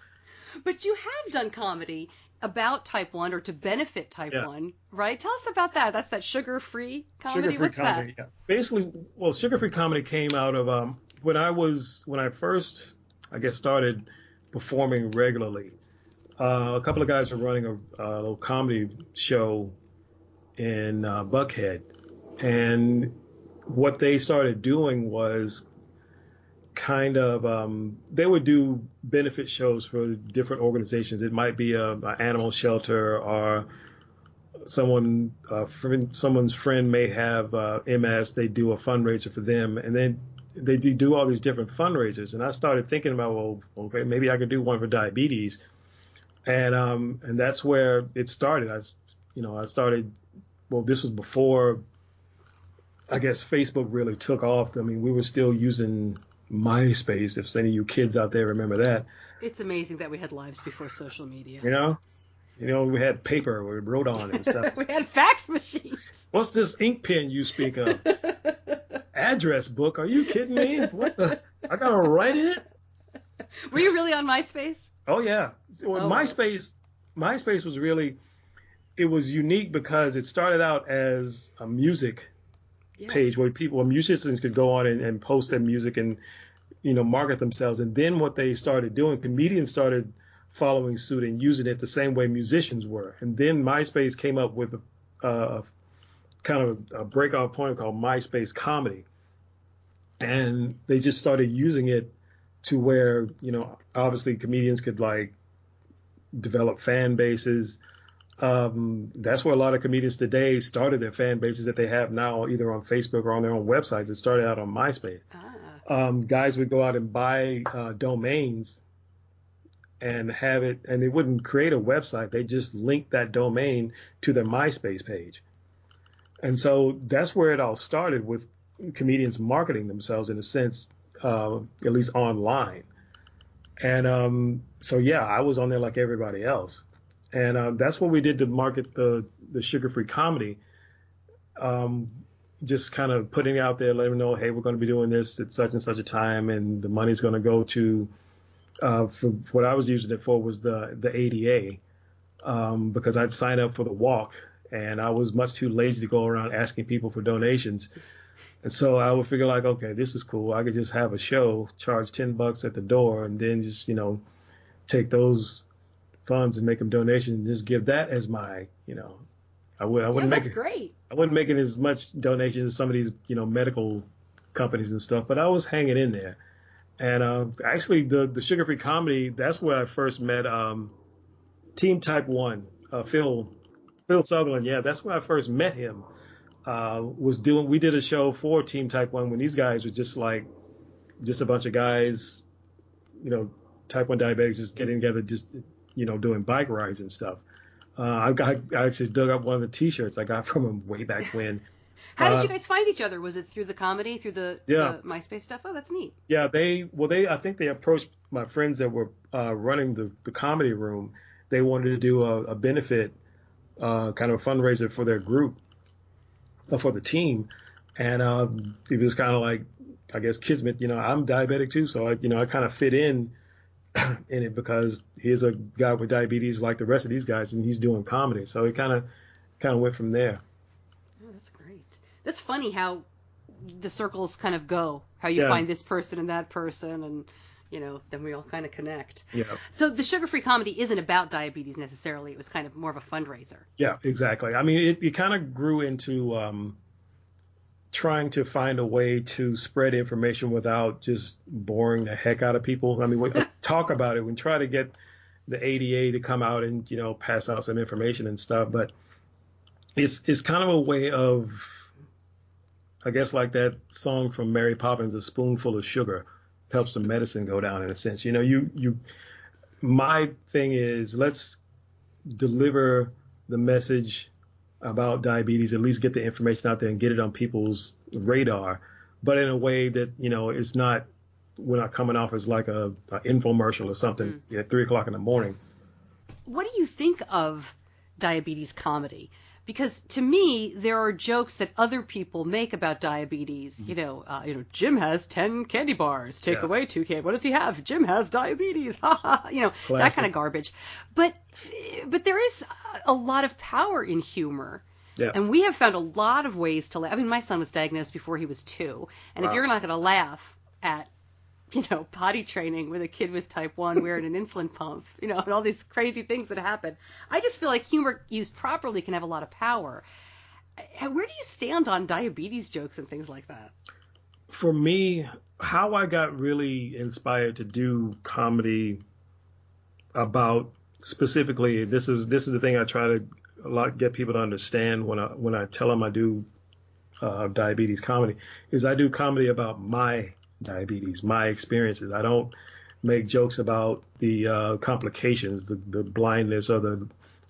But you have done comedy about type 1 or to benefit type 1, right? Tell us about that. That's that sugar-free comedy? Sugar-free What's comedy, that? Yeah. Basically, sugar-free comedy came out of when I first, I guess, started performing regularly. A couple of guys were running a little comedy show in Buckhead. And what they started doing was kind of they would do benefit shows for different organizations. It might be an animal shelter or someone's friend may have MS, they do a fundraiser for them, and then they do all these different fundraisers. And I started thinking about, well, okay, maybe I could do one for diabetes, and that's where it started. I started. Well, this was before, I guess, Facebook really took off. I mean, we were still using MySpace. If any of you kids out there remember that. It's amazing that we had lives before social media. We had paper we wrote on and stuff. We had fax machines. What's this ink pen you speak of? Address book? Are you kidding me? What the? I gotta write in it? Were you really on MySpace? Oh yeah. Well, MySpace was really, it was unique because it started out as a music page where musicians could go on and post their music and market themselves. And then what they started doing, comedians started following suit and using it the same way musicians were. And then MySpace came up with a kind of a breakout point called MySpace Comedy. And they just started using it to where, obviously comedians could like develop fan bases. That's where a lot of comedians today started their fan bases that they have now, either on Facebook or on their own websites. It started out on MySpace. Guys would go out and buy domains and have it, and they wouldn't create a website. They just link that domain to their MySpace page. And so that's where it all started, with comedians marketing themselves in a sense, at least online. And so, yeah, I was on there like everybody else. And that's what we did to market the sugar-free comedy. Just kind of putting it out there, letting them know, hey, we're going to be doing this at such and such a time, and the money's going to go to, for what I was using it for was the ADA, because I'd signed up for the walk, and I was much too lazy to go around asking people for donations. And so I would figure like, okay, this is cool. I could just have a show, charge $10 at the door, and then just, take those funds and make them donations and just give that as my, I wouldn't make it great. I wouldn't make it as much donations as some of these, medical companies and stuff, but I was hanging in there. And actually the sugar-free comedy, that's where I first met Team Type 1, Phil Sutherland. Yeah, that's where I first met him. We did a show for Team Type 1 when these guys were just a bunch of guys, Type 1 diabetics just getting together, just, doing bike rides and stuff. I actually dug up one of the T-shirts I got from him way back when. How did you guys find each other? Was it through the comedy, through the MySpace stuff? Oh, that's neat. Yeah, I think they approached my friends that were running the comedy room. They wanted to do a benefit, kind of a fundraiser for their group, for the team. And it was kind of like, I guess, kismet. I'm diabetic too, so I kind of fit in it because he's a guy with diabetes like the rest of these guys, and he's doing comedy. So it kind of went from there. Oh, that's great. That's funny how the circles kind of go, how you find this person and that person, and then we all kind of connect. Yeah. So the sugar-free comedy isn't about diabetes necessarily. It was kind of more of a fundraiser. Yeah, exactly. I mean, it kind of grew into trying to find a way to spread information without just boring the heck out of people. I mean, we talk about it. We try to get the ADA to come out and, pass out some information and stuff. But it's kind of a way of, I guess, like that song from Mary Poppins, A Spoonful of Sugar helps the medicine go down, in a sense. My thing is, let's deliver the message about diabetes, at least get the information out there and get it on people's radar, but in a way that, it's not, we're not coming off as like a infomercial or something at 3:00 in the morning. What do you think of diabetes comedy? Because to me, there are jokes that other people make about diabetes. Jim has 10 candy bars. Take away 2 candy. What does he have? Jim has diabetes. Ha ha. That kind of garbage. But there is a lot of power in humor. Yeah. And we have found a lot of ways to laugh. I mean, my son was diagnosed before he was 2. And if you're not going to laugh at potty training with a kid with type 1 wearing an insulin pump, and all these crazy things that happen. I just feel like humor used properly can have a lot of power. Where do you stand on diabetes jokes and things like that? For me, how I got really inspired to do comedy about specifically, this is the thing I try to get people to understand when I tell them I do diabetes comedy is I do comedy about my diabetes, my experiences. I don't make jokes about the complications, the blindness or the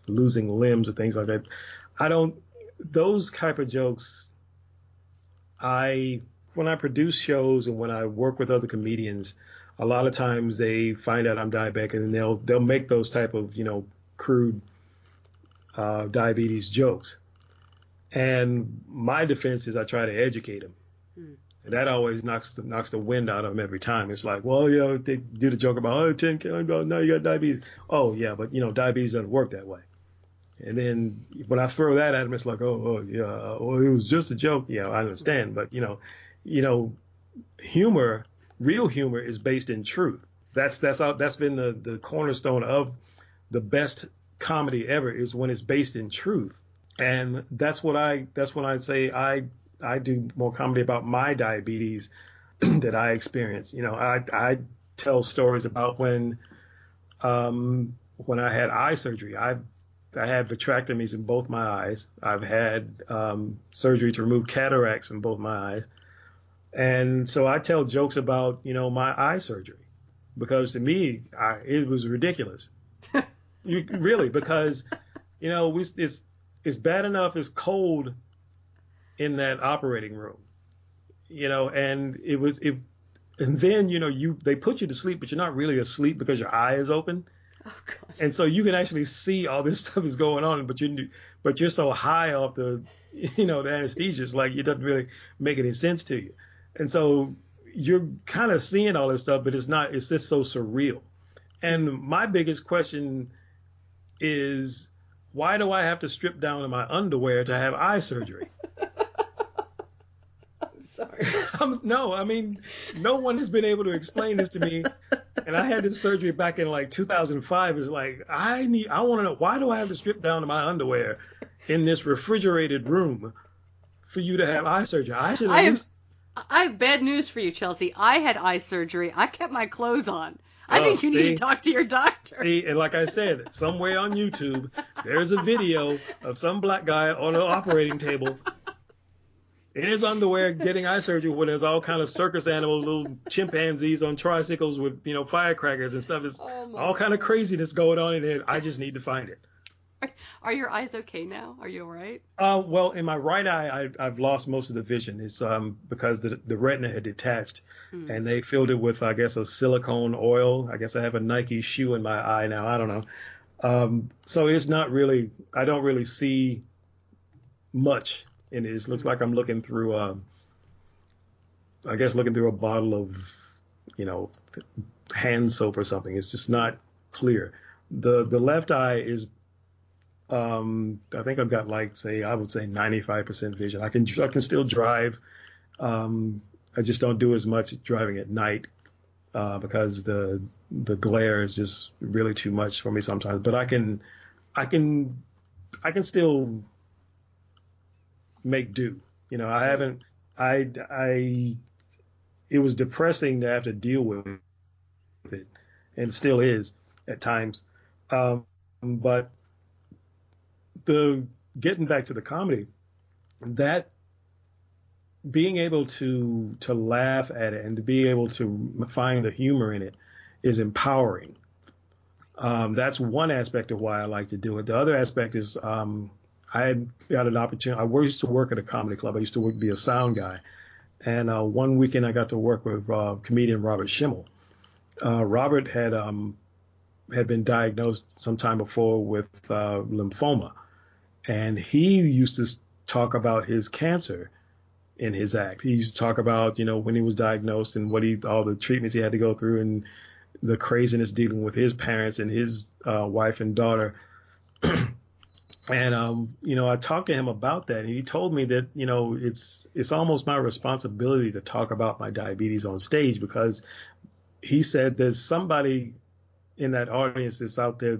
losing limbs or things like that. I don't, those type of jokes, when I produce shows and when I work with other comedians, a lot of times they find out I'm diabetic and they'll make those type of, crude diabetes jokes. And my defense is I try to educate them. And that always knocks the wind out of them every time. It's like, well, they do the joke about, 10 kilograms, now you got diabetes. Oh, yeah, but, diabetes doesn't work that way. And then when I throw that at them, it's like, oh yeah, well, it was just a joke. Yeah, I understand. But, humor, real humor is based in truth. That's been the cornerstone of the best comedy ever is when it's based in truth. And that's when I say I do more comedy about my diabetes that I experience. I tell stories about when I had eye surgery. I had vitrectomies in both my eyes. I've had surgery to remove cataracts from both my eyes. And so I tell jokes about, my eye surgery because to me, it was ridiculous. Really, because, it's bad enough it's cold in that operating room, and and then, they put you to sleep, but you're not really asleep because your eye is open. Oh, gosh. And so you can actually see all this stuff is going on, but you're so high off the anesthesia, it's like it doesn't really make any sense to you. And so you're kind of seeing all this stuff, but it's just so surreal. And my biggest question is, why do I have to strip down to my underwear to have eye surgery? I'm sorry. No one has been able to explain this to me. And I had this surgery back in like 2005. It's like, I want to know, why do I have to strip down to my underwear in this refrigerated room for you to have eye surgery? I have bad news for you, Chelcie. I had eye surgery. I kept my clothes on. I think you need to talk to your doctor. See, and like I said, somewhere on YouTube, there's a video of some black guy on an operating table in his underwear getting eye surgery when there's all kind of circus animals, little chimpanzees on tricycles with, firecrackers and stuff. It's all kind of craziness going on in there. I just need to find it. Are your eyes okay now? Are you all right? Well, in my right eye, I've lost most of the vision. It's because the retina had detached, and they filled it with, I guess, a silicone oil. I guess I have a Nike shoe in my eye now. I don't know. So it's not really. I don't really see much in it. It looks like I'm looking through. Looking through a bottle of, hand soap or something. It's just not clear. The left eye is. I think I've got I would say 95% vision. I can still drive. I just don't do as much driving at night because the glare is just really too much for me sometimes. But I can still make do. It was depressing to have to deal with it, and still is at times. But getting back to the comedy, that being able to laugh at it and to be able to find the humor in it is empowering. That's one aspect of why I like to do it. The other aspect is I had got an opportunity. I used to work at a comedy club. I used to be a sound guy. And one weekend I got to work with comedian Robert Schimmel. Robert had been diagnosed some time before with lymphoma. And he used to talk about his cancer in his act. He used to talk about, when he was diagnosed and all the treatments he had to go through and the craziness dealing with his parents and his wife and daughter. And, I talked to him about that, and he told me that, it's almost my responsibility to talk about my diabetes on stage, because he said there's somebody in that audience that's out there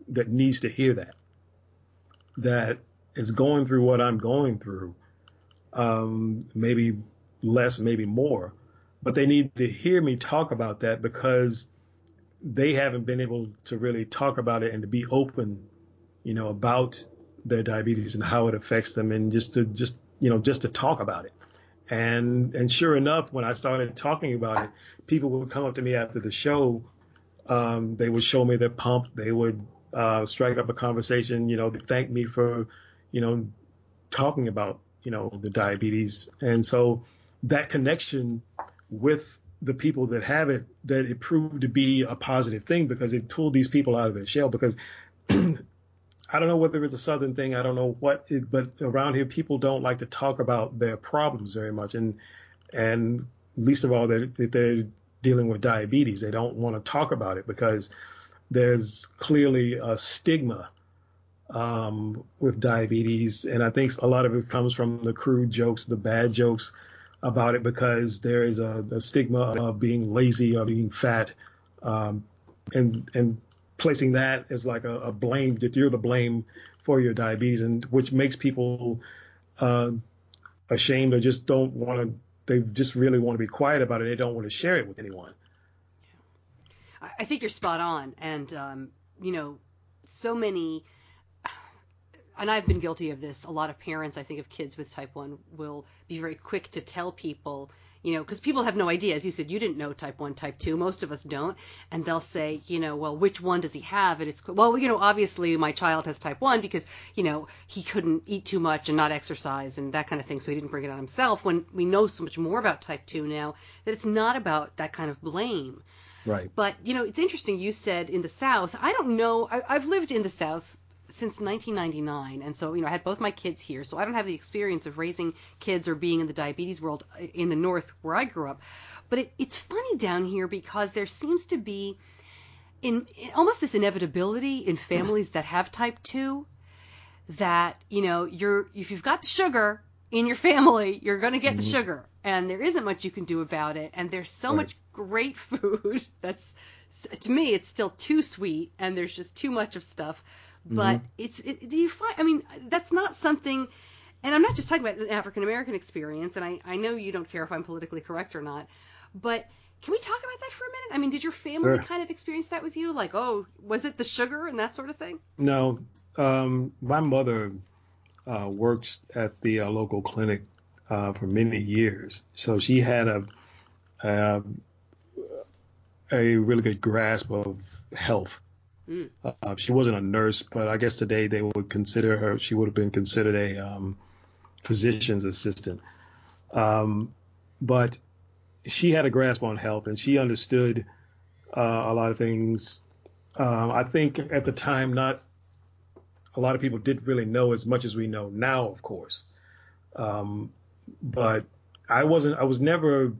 that needs to hear that is going through what I'm going through, maybe less, maybe more, but they need to hear me talk about that because they haven't been able to really talk about it and to be open, about their diabetes and how it affects them, and just to talk about it. And sure enough, when I started talking about it, people would come up to me after the show. They would show me their pump. They would strike up a conversation, thank me for, talking about, the diabetes. And so that connection with the people that have it, that it proved to be a positive thing, because it pulled these people out of their shell. Because I don't know whether it's a Southern thing, I don't know but around here, people don't like to talk about their problems very much. And least of all, that they're dealing with diabetes. They don't want to talk about it because there's clearly a stigma with diabetes. And I think a lot of it comes from the crude jokes, the bad jokes about it, because there is a stigma of being lazy or being fat, and placing that as like a blame, that you're the blame for your diabetes, and which makes people ashamed, or just don't want to, they just really want to be quiet about it. They don't want to share it with anyone. I think you're spot on. And, so many, and I've been guilty of this, a lot of parents, I think, of kids with type 1 will be very quick to tell people, because people have no idea. As you said, you didn't know type 1, type 2. Most of us don't. And they'll say, well, which one does he have? And it's, well, obviously my child has type 1 because, he couldn't eat too much and not exercise and that kind of thing. So he didn't bring it on himself, when we know so much more about type 2 now that it's not about that kind of blame. Right. But, it's interesting. You said in the South, I don't know. I've lived in the South since 1999. And so, I had both my kids here. So I don't have the experience of raising kids or being in the diabetes world in the North where I grew up. But it's funny down here because there seems to be in almost this inevitability in families that have type 2 that, if you've got the sugar in your family, you're going to get the sugar. And there isn't much you can do about it. And there's so much great food that's, to me, it's still too sweet, and there's just too much of stuff. But do you find, that's not something, and I'm not just talking about an African-American experience, and I know you don't care if I'm politically correct or not, but can we talk about that for a minute? Did your family kind of experience that with you? Like, oh, was it the sugar and that sort of thing? No. My mother worked at the local clinic for many years. So she had a really good grasp of health. She wasn't a nurse, but I guess today they would consider her, she would have been considered a physician's assistant. But she had a grasp on health, and she understood a lot of things. I think at the time, not a lot of people didn't really know as much as we know now, of course. But I was never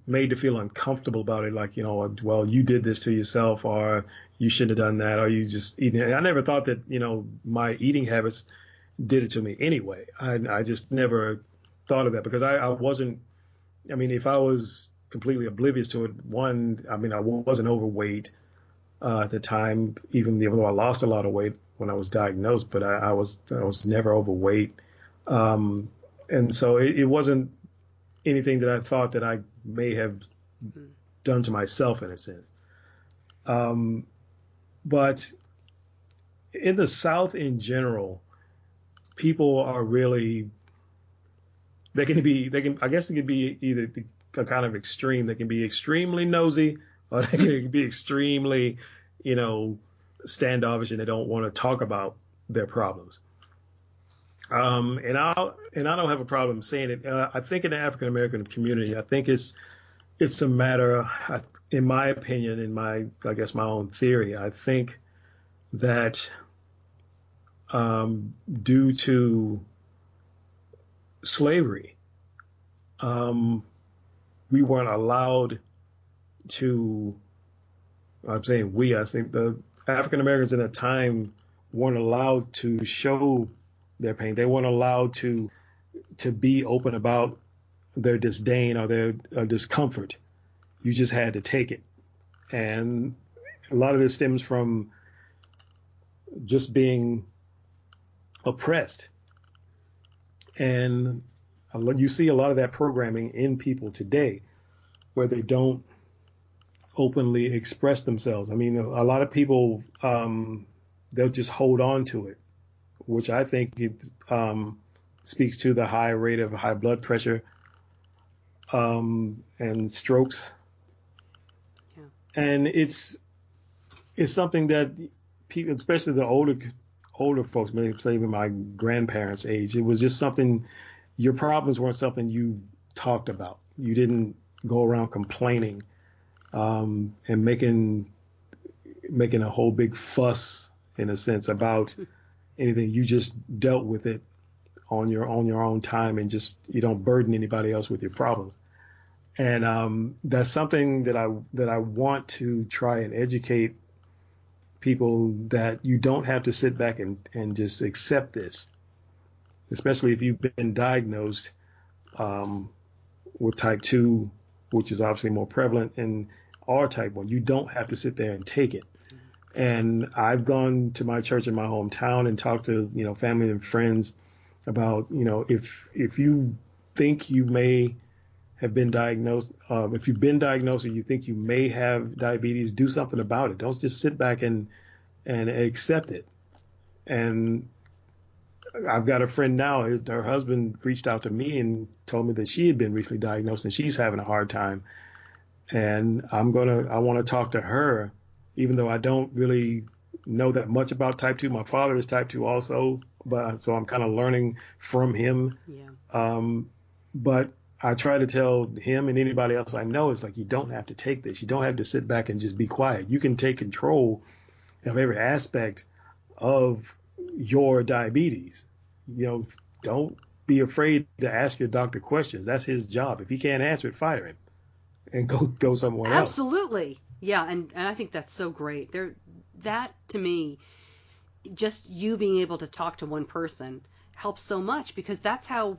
made to feel uncomfortable about it, like, well, you did this to yourself, or you shouldn't have done that, or you just eating it. I never thought that, my eating habits did it to me anyway. I just never thought of that, because I wasn't, if I was completely oblivious to it, I wasn't overweight at the time, even though I lost a lot of weight when I was diagnosed, but I was never overweight. And so it wasn't anything that I thought that I may have done to myself, in a sense. But in the South in general, people are really, I guess it can be either a kind of extreme. They can be extremely nosy, or they can be extremely, standoffish, and they don't want to talk about their problems. And I don't have a problem saying it. I think in the African American community, I think it's a matter, in my opinion, my own theory, I think that due to slavery, we weren't allowed to. I think the African Americans at that time weren't allowed to show their pain. They weren't allowed to be open about their disdain or their discomfort. You just had to take it. And a lot of this stems from just being oppressed. And you see a lot of that programming in people today, where they don't openly express themselves. A lot of people they'll just hold on to it, which I think it speaks to the high rate of high blood pressure and strokes. Yeah. And it's something that people, especially the older folks, maybe say even my grandparents' age, it was just something. Your problems weren't something you talked about. You didn't go around complaining and making a whole big fuss, in a sense, about anything. You just dealt with it on your own time, and just you don't burden anybody else with your problems. And that's something that I want to try and educate people, that you don't have to sit back and just accept this, especially if you've been diagnosed with type 2, which is obviously more prevalent, and or type 1. You don't have to sit there and take it. And I've gone to my church in my hometown and talked to, family and friends about, if you think you may have been diagnosed, if you've been diagnosed or you think you may have diabetes, do something about it. Don't just sit back and accept it. And I've got a friend now, her husband reached out to me and told me that she had been recently diagnosed and she's having a hard time. And I want to talk to her, even though I don't really know that much about type 2. My father is type 2 also, so I'm kind of learning from him. Yeah. But I try to tell him and anybody else I know, it's like, you don't have to take this. You don't have to sit back and just be quiet. You can take control of every aspect of your diabetes. Don't be afraid to ask your doctor questions. That's his job. If he can't answer it, fire him and go somewhere else. Absolutely. Yeah, and I think that's so great. That to me, just you being able to talk to one person helps so much, because that's how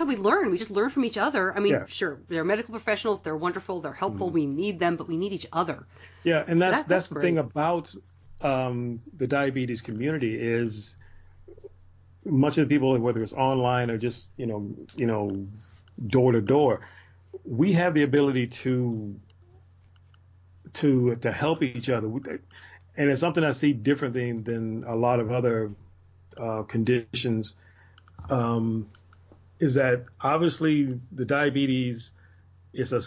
we learn. We just learn from each other. I mean, Yeah. Sure, they're medical professionals. They're wonderful. They're helpful. We need them, but we need each other. Yeah, and So that's the great. thing about the diabetes community is much of the people, whether it's online or just door to door, we have the ability to help each other, and it's something I see differently than a lot of other conditions. Is that obviously the diabetes is a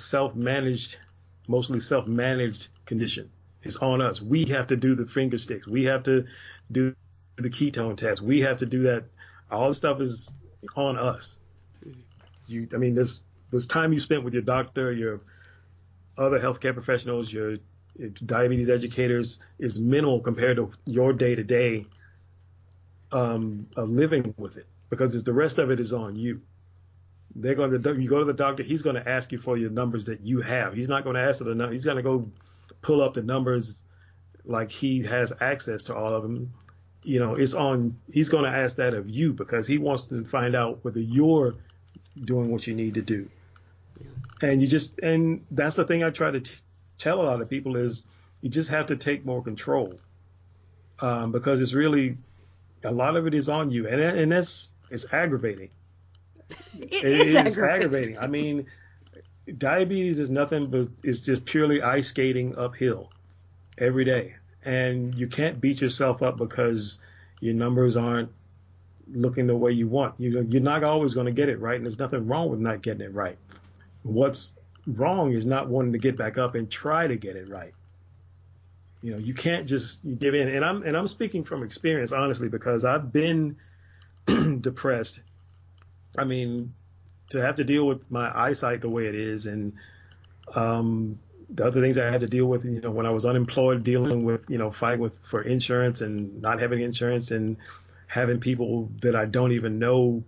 mostly self-managed condition. It's on us. We have to do the finger sticks. We have to do the ketone test. We have to do that. All the stuff is on us. This time you spent with your doctor, your other healthcare professionals, your diabetes educators is minimal compared to your day-to-day living with it, because the rest of it is on you. You go to the doctor, he's going to ask you for your numbers that you have. He's not going to ask for the number. He's going to go pull up the numbers like he has access to all of them. He's going to ask that of you, because he wants to find out whether you're doing what you need to do. And that's the thing I try to tell a lot of people is you just have to take more control, because it's really, a lot of it is on you, and it's aggravating. It is aggravating. I mean, diabetes is nothing but, it's just purely ice skating uphill every day, and you can't beat yourself up because your numbers aren't looking the way you want. You're not always going to get it right, and there's nothing wrong with not getting it right. What's wrong is not wanting to get back up and try to get it right. You can't just give in. And I'm speaking from experience, honestly, because I've been depressed. I mean, to have to deal with my eyesight the way it is, and the other things I had to deal with, when I was unemployed, dealing with, fighting for insurance and not having insurance, and having people that I don't even know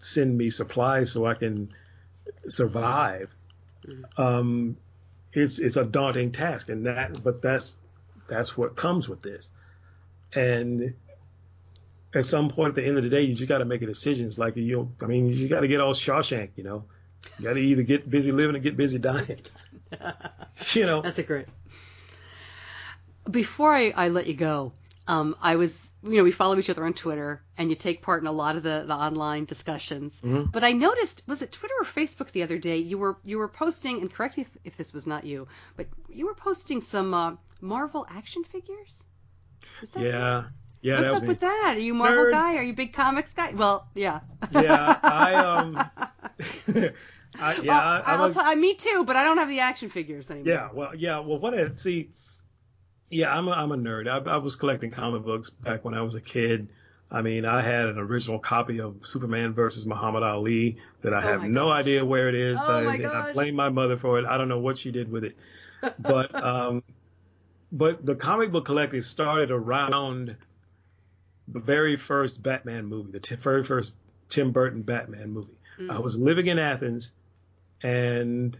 send me supplies so I can survive. It's a daunting task, but that's what comes with this. And at some point at the end of the day, you just got to make a decision. It's like, you got to get all Shawshank, you got to either get busy living or get busy dying. That's a great. Before I let you go, I was, we follow each other on Twitter, and you take part in a lot of the online discussions. Mm-hmm. But I noticed, was it Twitter or Facebook the other day? You were posting, and correct me if this was not you, but you were posting some Marvel action figures. Is that yeah. Yeah, What's that was up me. with that? Are you a Marvel Nerd. guy? Are you a big comics guy? Well, yeah. Yeah, Me too, but I don't have the action figures anymore. Well, I'm a nerd. I was collecting comic books back when I was a kid. I mean, I had an original copy of Superman versus Muhammad Ali that I Oh have my no gosh. idea where it is. Oh my And I gosh. blame my mother for it. I don't know what she did with it. But but the comic book collecting started around the very first Batman movie, very first Tim Burton Batman movie. I was living in Athens, and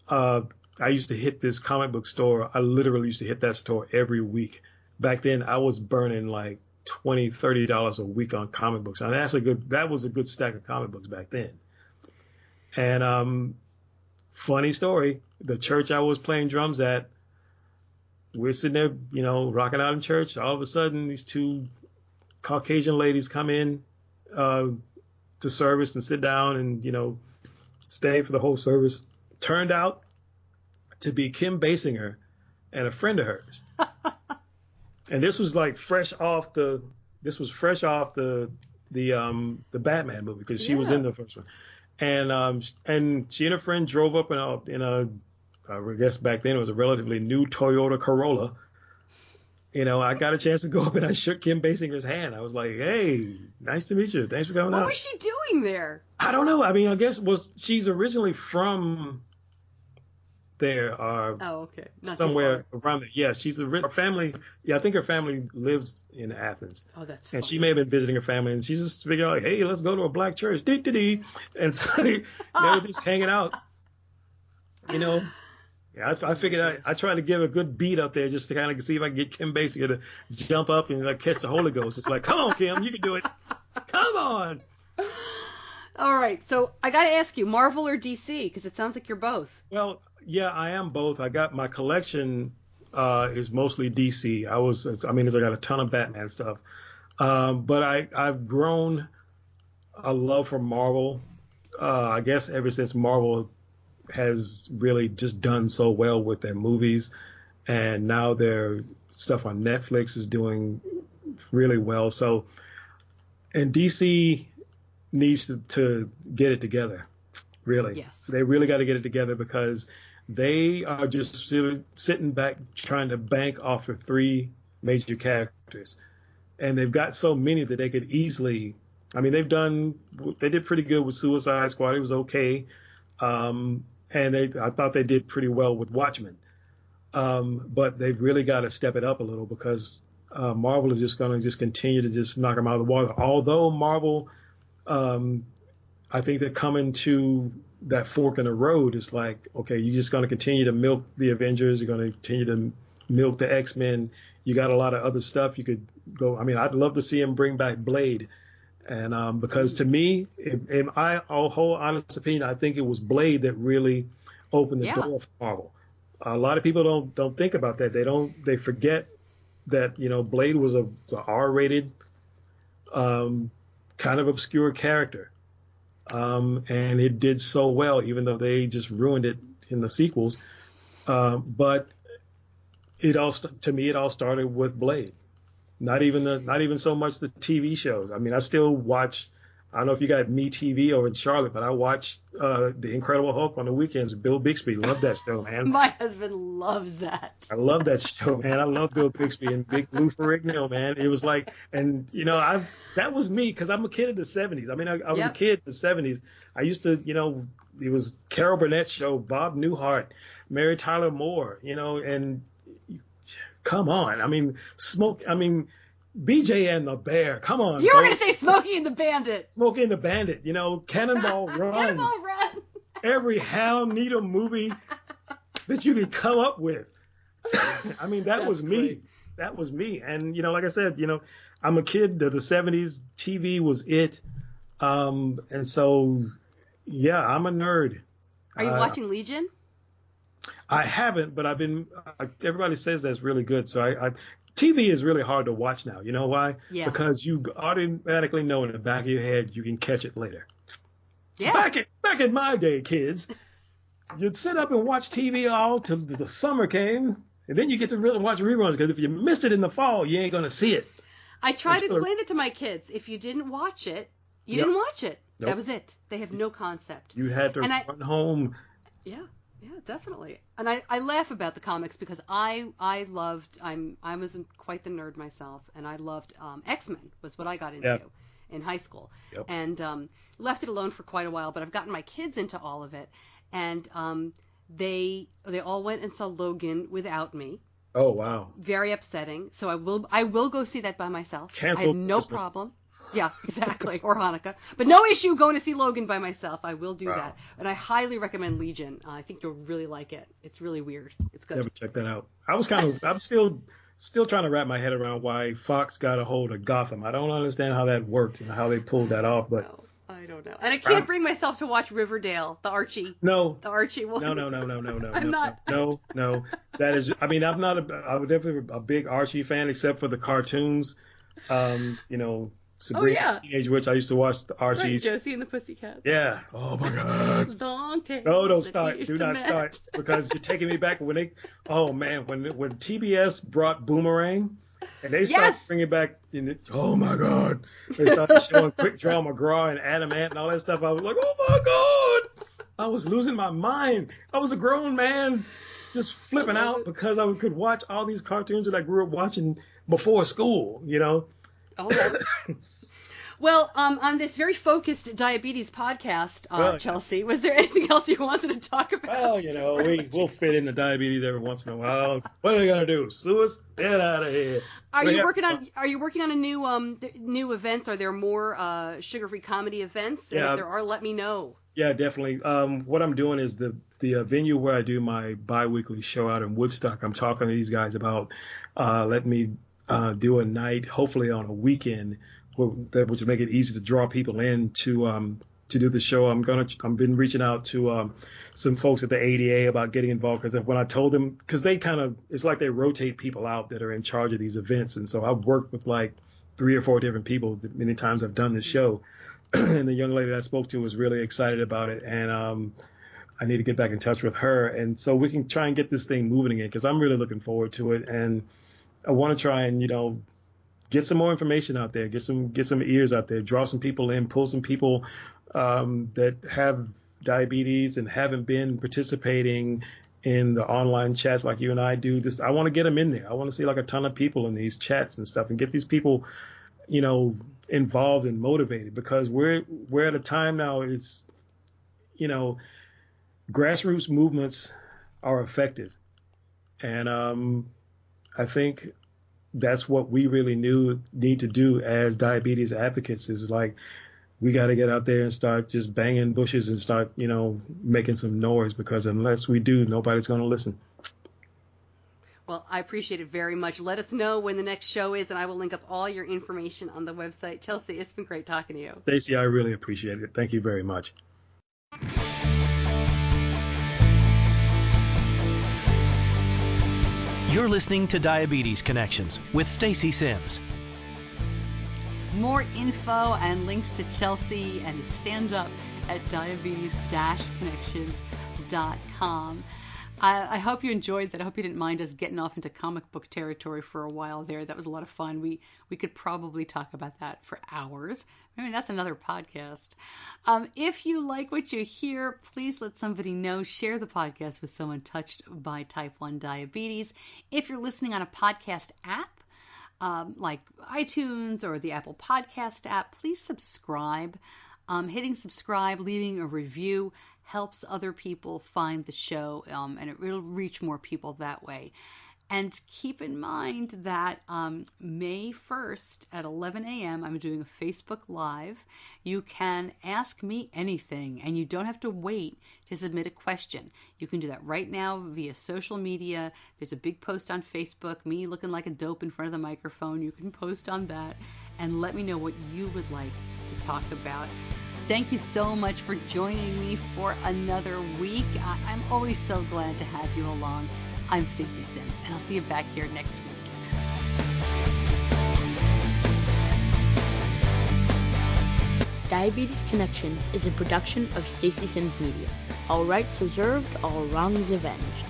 I used to hit this comic book store. I literally used to hit that store every week. Back then, I was burning like $20-$30 a week on comic books. And that was a good stack of comic books back then. And funny story, the church I was playing drums at, we're sitting there, rocking out in church. All of a sudden, these two Caucasian ladies come in to service and sit down and, stay for the whole service. Turned out to be Kim Basinger and a friend of hers. And this was like fresh off the Batman movie, because she was in the first one. And she and her friend drove up I guess back then it was a relatively new Toyota Corolla. I got a chance to go up and I shook Kim Basinger's hand. I was like, "Hey, nice to meet you. Thanks for coming out." What was she doing there? I don't know. I mean, I guess she's originally from there, okay. Not somewhere around there. Yeah, her family. Yeah, I think her family lives in Athens. Oh, that's funny. And she may have been visiting her family, and she just figured out, "Hey, let's go to a black church." And so they were just hanging out. Yeah, I figured I tried to give a good beat up there just to kind of see if I can get Kim Basinger to jump up and catch the Holy Ghost. It's like, come on, Kim, you can do it. Come on. All right, so I got to ask you, Marvel or DC? Because it sounds like you're both. Well, yeah, I am both. I got my collection is mostly DC. I got a ton of Batman stuff, but I've grown a love for Marvel. I guess ever since Marvel has really just done so well with their movies, and now their stuff on Netflix is doing really well. So, and DC needs to get it together. Really, yes, they really got to get it together, because they are just sitting back trying to bank off of 3 major characters, and they've got so many that they could easily. I mean, they did pretty good with Suicide Squad. It was okay. And I thought they did pretty well with Watchmen. But they've really got to step it up a little, because Marvel is just going to continue to just knock them out of the water. Although Marvel, I think they're coming to that fork in the road. It's like, okay, you're just going to continue to milk the Avengers. You're going to continue to milk the X-Men. You got a lot of other stuff you could go. I mean, I'd love to see them bring back Blade. And because to me, in my whole honest opinion, I think it was Blade that really opened the door for Marvel. A lot of people don't think about that. They forget that Blade was a R-rated, kind of obscure character, and it did so well, even though they just ruined it in the sequels. But it all started with Blade. Not even so much the TV shows. I mean, I still watch. I don't know if you got Me TV over in Charlotte, but I watch The Incredible Hulk on the weekends with Bill Bixby. Love that show, man. My husband loves that. I love that show, man. I love Bill Bixby and Big Lou Ferrigno, man. It was like, and that was me, because I'm a kid of the 70s. I mean, I was a kid in the 70s. I used to, it was Carol Burnett's show, Bob Newhart, Mary Tyler Moore, and come on. I mean, BJ and the Bear. Come on. You were going to say Smokey and the Bandit. Smokey and the Bandit. Cannonball Run. Cannonball Run. Every Hal Needham movie that you could come up with. I mean, that was me. Great. That was me. And, like I said, I'm a kid of the 70s. TV was it. And so, yeah, I'm a nerd. Are you watching Legion? I haven't, but everybody says that's really good. So TV is really hard to watch now. You know why? Yeah. Because you automatically know in the back of your head you can catch it later. Yeah. Back in my day, kids, you'd sit up and watch TV all till the summer came, and then you get to really watch reruns, because if you missed it in the fall, you ain't going to see it. I try to explain it to my kids. If you didn't watch it, you didn't watch it. Nope. That was it. They have no concept. You had to run home. Yeah, definitely. And I laugh about the comics because I wasn't quite the nerd myself, and I loved X-Men was what I got into in high school, and left it alone for quite a while. But I've gotten my kids into all of it, and they all went and saw Logan without me. Oh wow! Very upsetting. So I will go see that by myself. Cancel. I have no problem. Yeah, exactly. Or Hanukkah. But no issue going to see Logan by myself. I will do that. And I highly recommend Legion. I think you'll really like it. It's really weird. It's good. Never check that out. I'm still trying to wrap my head around why Fox got a hold of Gotham. I don't understand how that worked and how they pulled that off. But no, I don't know. And I can't bring myself to watch Riverdale, the Archie. No. The Archie one. No. I'm not. No. That is. I mean, I'm definitely a big Archie fan, except for the cartoons. Sabrina, Teenage Witch. I used to watch the Archies. Right, Josie and the Pussycats. Yeah. Oh my God. Long tales. No, don't start. Do not start because you're taking me back when when TBS brought Boomerang and they started bringing back. Oh my God. They started showing Quick Draw McGraw and Adam Ant and all that stuff. I was like, oh my God. I was losing my mind. I was a grown man, just flipping out because I could watch all these cartoons that I grew up watching before school. Oh, yeah. Well, on this very focused diabetes podcast, Chelcie, was there anything else you wanted to talk about? Well, we'll fit into diabetes every once in a while. What are they gonna do? Sue us? Get out of here. Are you working on a new events? Are there more sugar-free comedy events? And if there are, let me know. Yeah, definitely. What I'm doing is the venue where I do my bi-weekly show out in Woodstock. I'm talking to these guys about letting me do a night, hopefully on a weekend, which will make it easy to draw people in to do the show. I've been reaching out to some folks at the ADA about getting involved because when I told them, because it's like they rotate people out that are in charge of these events, and so I've worked with like 3 or 4 different people many times I've done this show, and the young lady that I spoke to was really excited about it, and I need to get back in touch with her, and so we can try and get this thing moving again because I'm really looking forward to it, and I want to try and get some more information out there, get some ears out there, draw some people in, pull some people that have diabetes and haven't been participating in the online chats like you and I do. I want to get them in there. I want to see like a ton of people in these chats and stuff and get these people, involved and motivated because we're at a time now. It's, grassroots movements are effective, and I think that's what we really need to do as diabetes advocates is like we got to get out there and start just banging bushes and start, making some noise because unless we do, nobody's going to listen. Well, I appreciate it very much. Let us know when the next show is, and I will link up all your information on the website. Chelcie, it's been great talking to you. Stacey, I really appreciate it. Thank you very much. You're listening to Diabetes Connections with Stacey Sims. More info and links to Chelcie and his stand-up at diabetes-connections.com. I hope you enjoyed that. I hope you didn't mind us getting off into comic book territory for a while there. That was a lot of fun. We could probably talk about that for hours. Maybe that's another podcast. If you like what you hear, please let somebody know. Share the podcast with someone touched by type 1 diabetes. If you're listening on a podcast app, like iTunes or the Apple Podcast app, please subscribe. Hitting subscribe, leaving a review helps other people find the show, and it will reach more people that way. And keep in mind that May 1st at 11 a.m., I'm doing a Facebook Live. You can ask me anything, and you don't have to wait to submit a question. You can do that right now via social media. There's a big post on Facebook, me looking like a dope in front of the microphone. You can post on that and let me know what you would like to talk about. Thank you so much for joining me for another week. I'm always so glad to have you along. I'm Stacey Sims, and I'll see you back here next week. Diabetes Connections is a production of Stacey Sims Media. All rights reserved, all wrongs avenged.